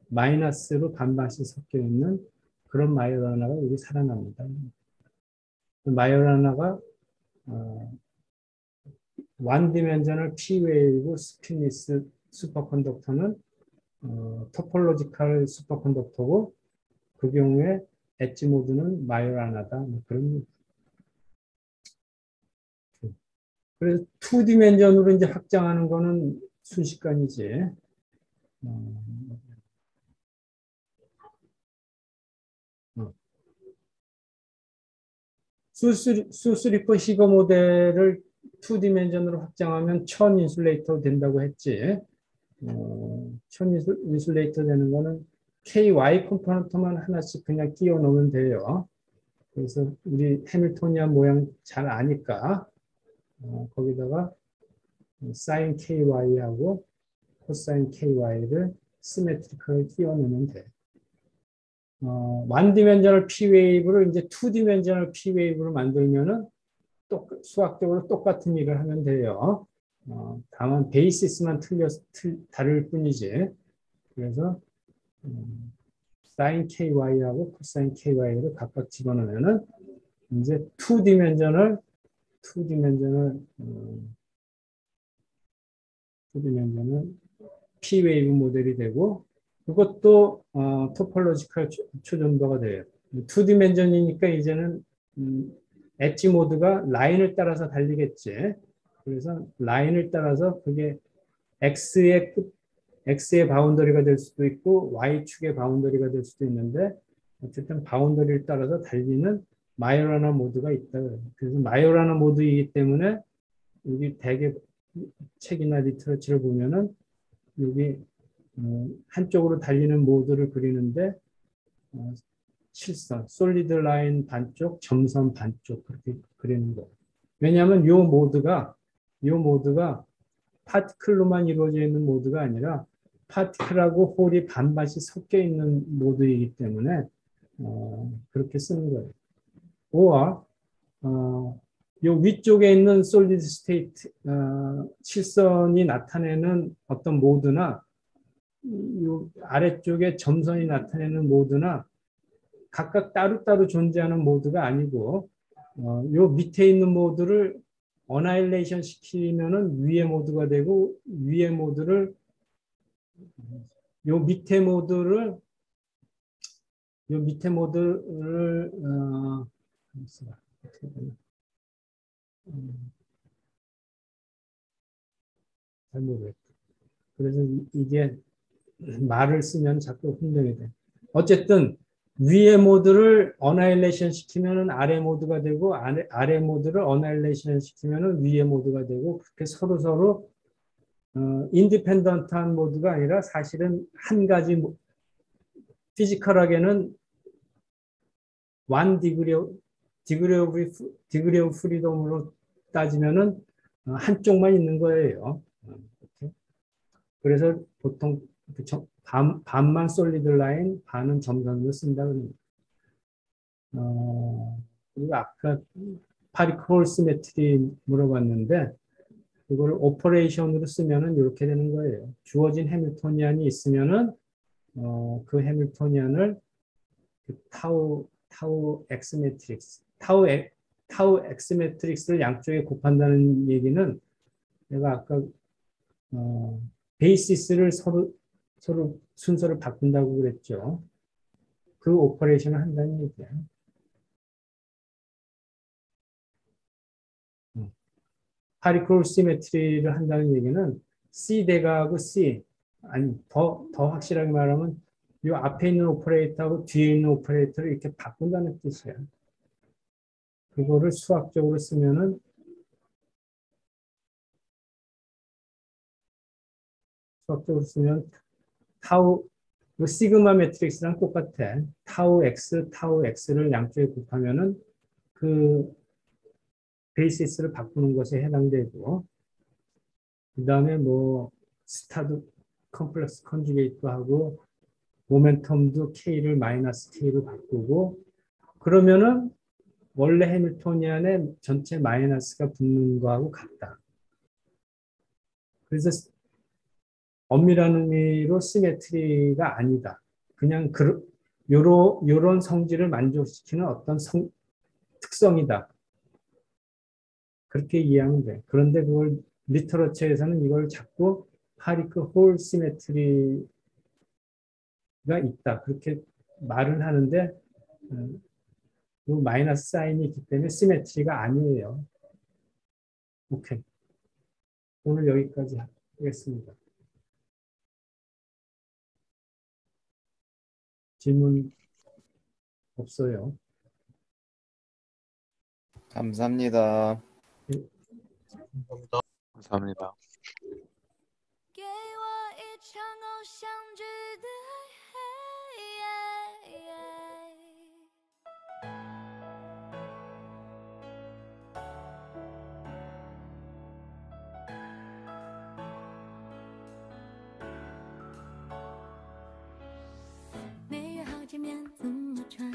마이너스로 반반씩 섞여 있는 그런 마요라나가 여기 살아납니다. 마요라나가 원디멘셔널 P-웨이브 스피니스 슈퍼컨덕터는 토폴로지컬 슈퍼컨덕터고 그 경우에 엣지 모드는 마요라나다. 뭐 그런. 그래서 2디멘전으로 이제 확장하는 거는 순식간이지. 수스리퍼 시거 모델을 2디멘전으로 확장하면 1000 인슐레이터 된다고 했지. 1000 인슐레이터 되는 거는 KY 컴포넌트만 하나씩 그냥 끼워 넣으면 돼요. 그래서 우리 해밀토니안 모양 잘 아니까 거기다가 사인 KY하고 코사인 KY를 시메트리컬하게 끼워 넣으면 돼. 원디멘셔널 P-웨이브를 이제 2디멘셔널 P-웨이브로 만들면은 수학적으로 똑같은 일을 하면 돼요. 다만 베이시스만 다를 뿐이지. 그래서 사인 KY하고 코사인 KY를 각각 집어넣으면은 이제 2디멘셔널 P-웨이브 모델이 되고 그것도 토폴로지컬 초전도가 돼요. 2디멘전이니까 이제는 엣지 모드가 라인을 따라서 달리겠지. 그래서 라인을 따라서 그게 X의 바운더리가 될 수도 있고 Y축의 바운더리가 될 수도 있는데 어쨌든 바운더리를 따라서 달리는 마요라나 모드가 있다. 그래서 마요라나 모드이기 때문에 여기 대개 책이나 리터러처를 보면은 여기 한쪽으로 달리는 모드를 그리는데 실선, 솔리드 라인 반쪽, 점선 반쪽 그렇게 그리는 거예요. 왜냐하면 이 모드가 파티클로만 이루어져 있는 모드가 아니라 파티클하고 홀이 반반씩 섞여 있는 모드이기 때문에 그렇게 쓰는 거예요. 오와 요 위쪽에 있는 솔리드 스테이트 실선이 나타내는 어떤 모드나 요 아래쪽에 점선이 나타내는 모드나 각각 따로따로 존재하는 모드가 아니고 요 밑에 있는 모드를 어나일레이션 시키면은 위의 모드가 되고 위의 모드를 요 밑에 모드를 잘 모르겠다. 그래서 이게 말을 쓰면 자꾸 혼동이 돼. 어쨌든 위의 모드를 어나일레이션 시키면은 아래 모드가 되고 아래 모드를 어나일레이션 시키면은 위의 모드가 되고 그렇게 서로 인디펜던트한 모드가 아니라 사실은 한 가지 피지컬하게는 one degree of freedom으로 따지면은 한쪽만 있는 거예요. 그래서 보통 반만 솔리드 라인, 반은 점선으로 쓴다고 합니다. 그리고 아까 파티클 시메트리 물어봤는데 그걸 오퍼레이션으로 쓰면은 이렇게 되는 거예요. 주어진 해밀토니안이 있으면은 그 해밀토니안을 타우 엑스 매트릭스, 타우 엑스 매트릭스를 양쪽에 곱한다는 얘기는 내가 아까 베이시스를 서로 순서를 바꾼다고 그랬죠. 그 오퍼레이션을 한다는 얘기야. 파티클 시메트리를 한다는 얘기는 C 대각하고 C, 아니 더 확실하게 말하면 이 앞에 있는 오퍼레이터하고 뒤에 있는 오퍼레이터를 이렇게 바꾼다는 뜻이에요. 그거를 수학적으로 쓰면은 타우 시그마 매트릭스랑 똑같아. 타우 x를 양쪽에 곱하면은 그 베이시스를 바꾸는 것에 해당되고, 그 다음에 뭐 스타드 컴플렉스 컨주게이트 하고 모멘텀도 k를 마이너스 k로 바꾸고, 그러면은 원래 해밀토니안에 전체 마이너스가 붙는 거하고 같다. 그래서 엄밀한 의미로 시메트리가 아니다. 그냥 요런 성질을 만족시키는 어떤 특성이다. 그렇게 이해하면 돼. 그런데 그걸 리터러처에서는 이걸 자꾸 파리크 홀 시메트리가 있다. 그렇게 말은 하는데 그 마이너스 사인이 있기 때문에 시메트리가 아니에요. 오케이. 오늘 여기까지 하겠습니다. 질문 없어요. 감사합니다. 감사합니다. 감사합니다. 给我一场偶像剧的没约好见面怎么传，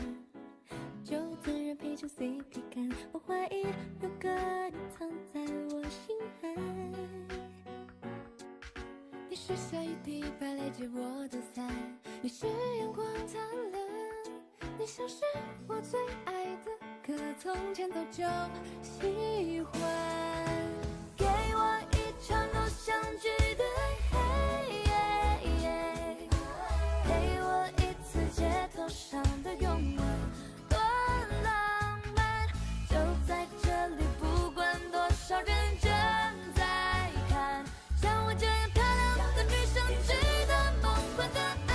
就自然配出 CP 感。我怀疑有个你藏在我心海。你是下雨滴白泪接我的伞，你是阳光灿烂，你像是我最爱的歌，从前早就喜欢。给我一场偶像剧的陪我一次街头上的拥吻，多浪漫，就在这里，不管多少人正在看，像我这样漂亮的女生值得梦幻的爱，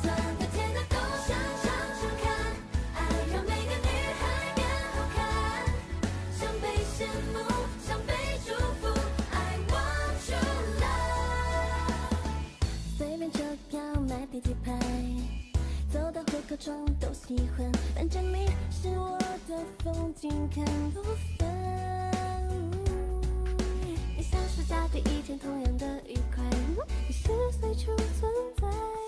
酸的甜的都想尝尝看，爱让每个女孩变好看，想被羡慕，想被祝福，I want you love，随便车票买地铁牌，走到户口中都喜欢，反正你是我的风景看不烦。你像是家第一天同样的愉快，你是随处存在。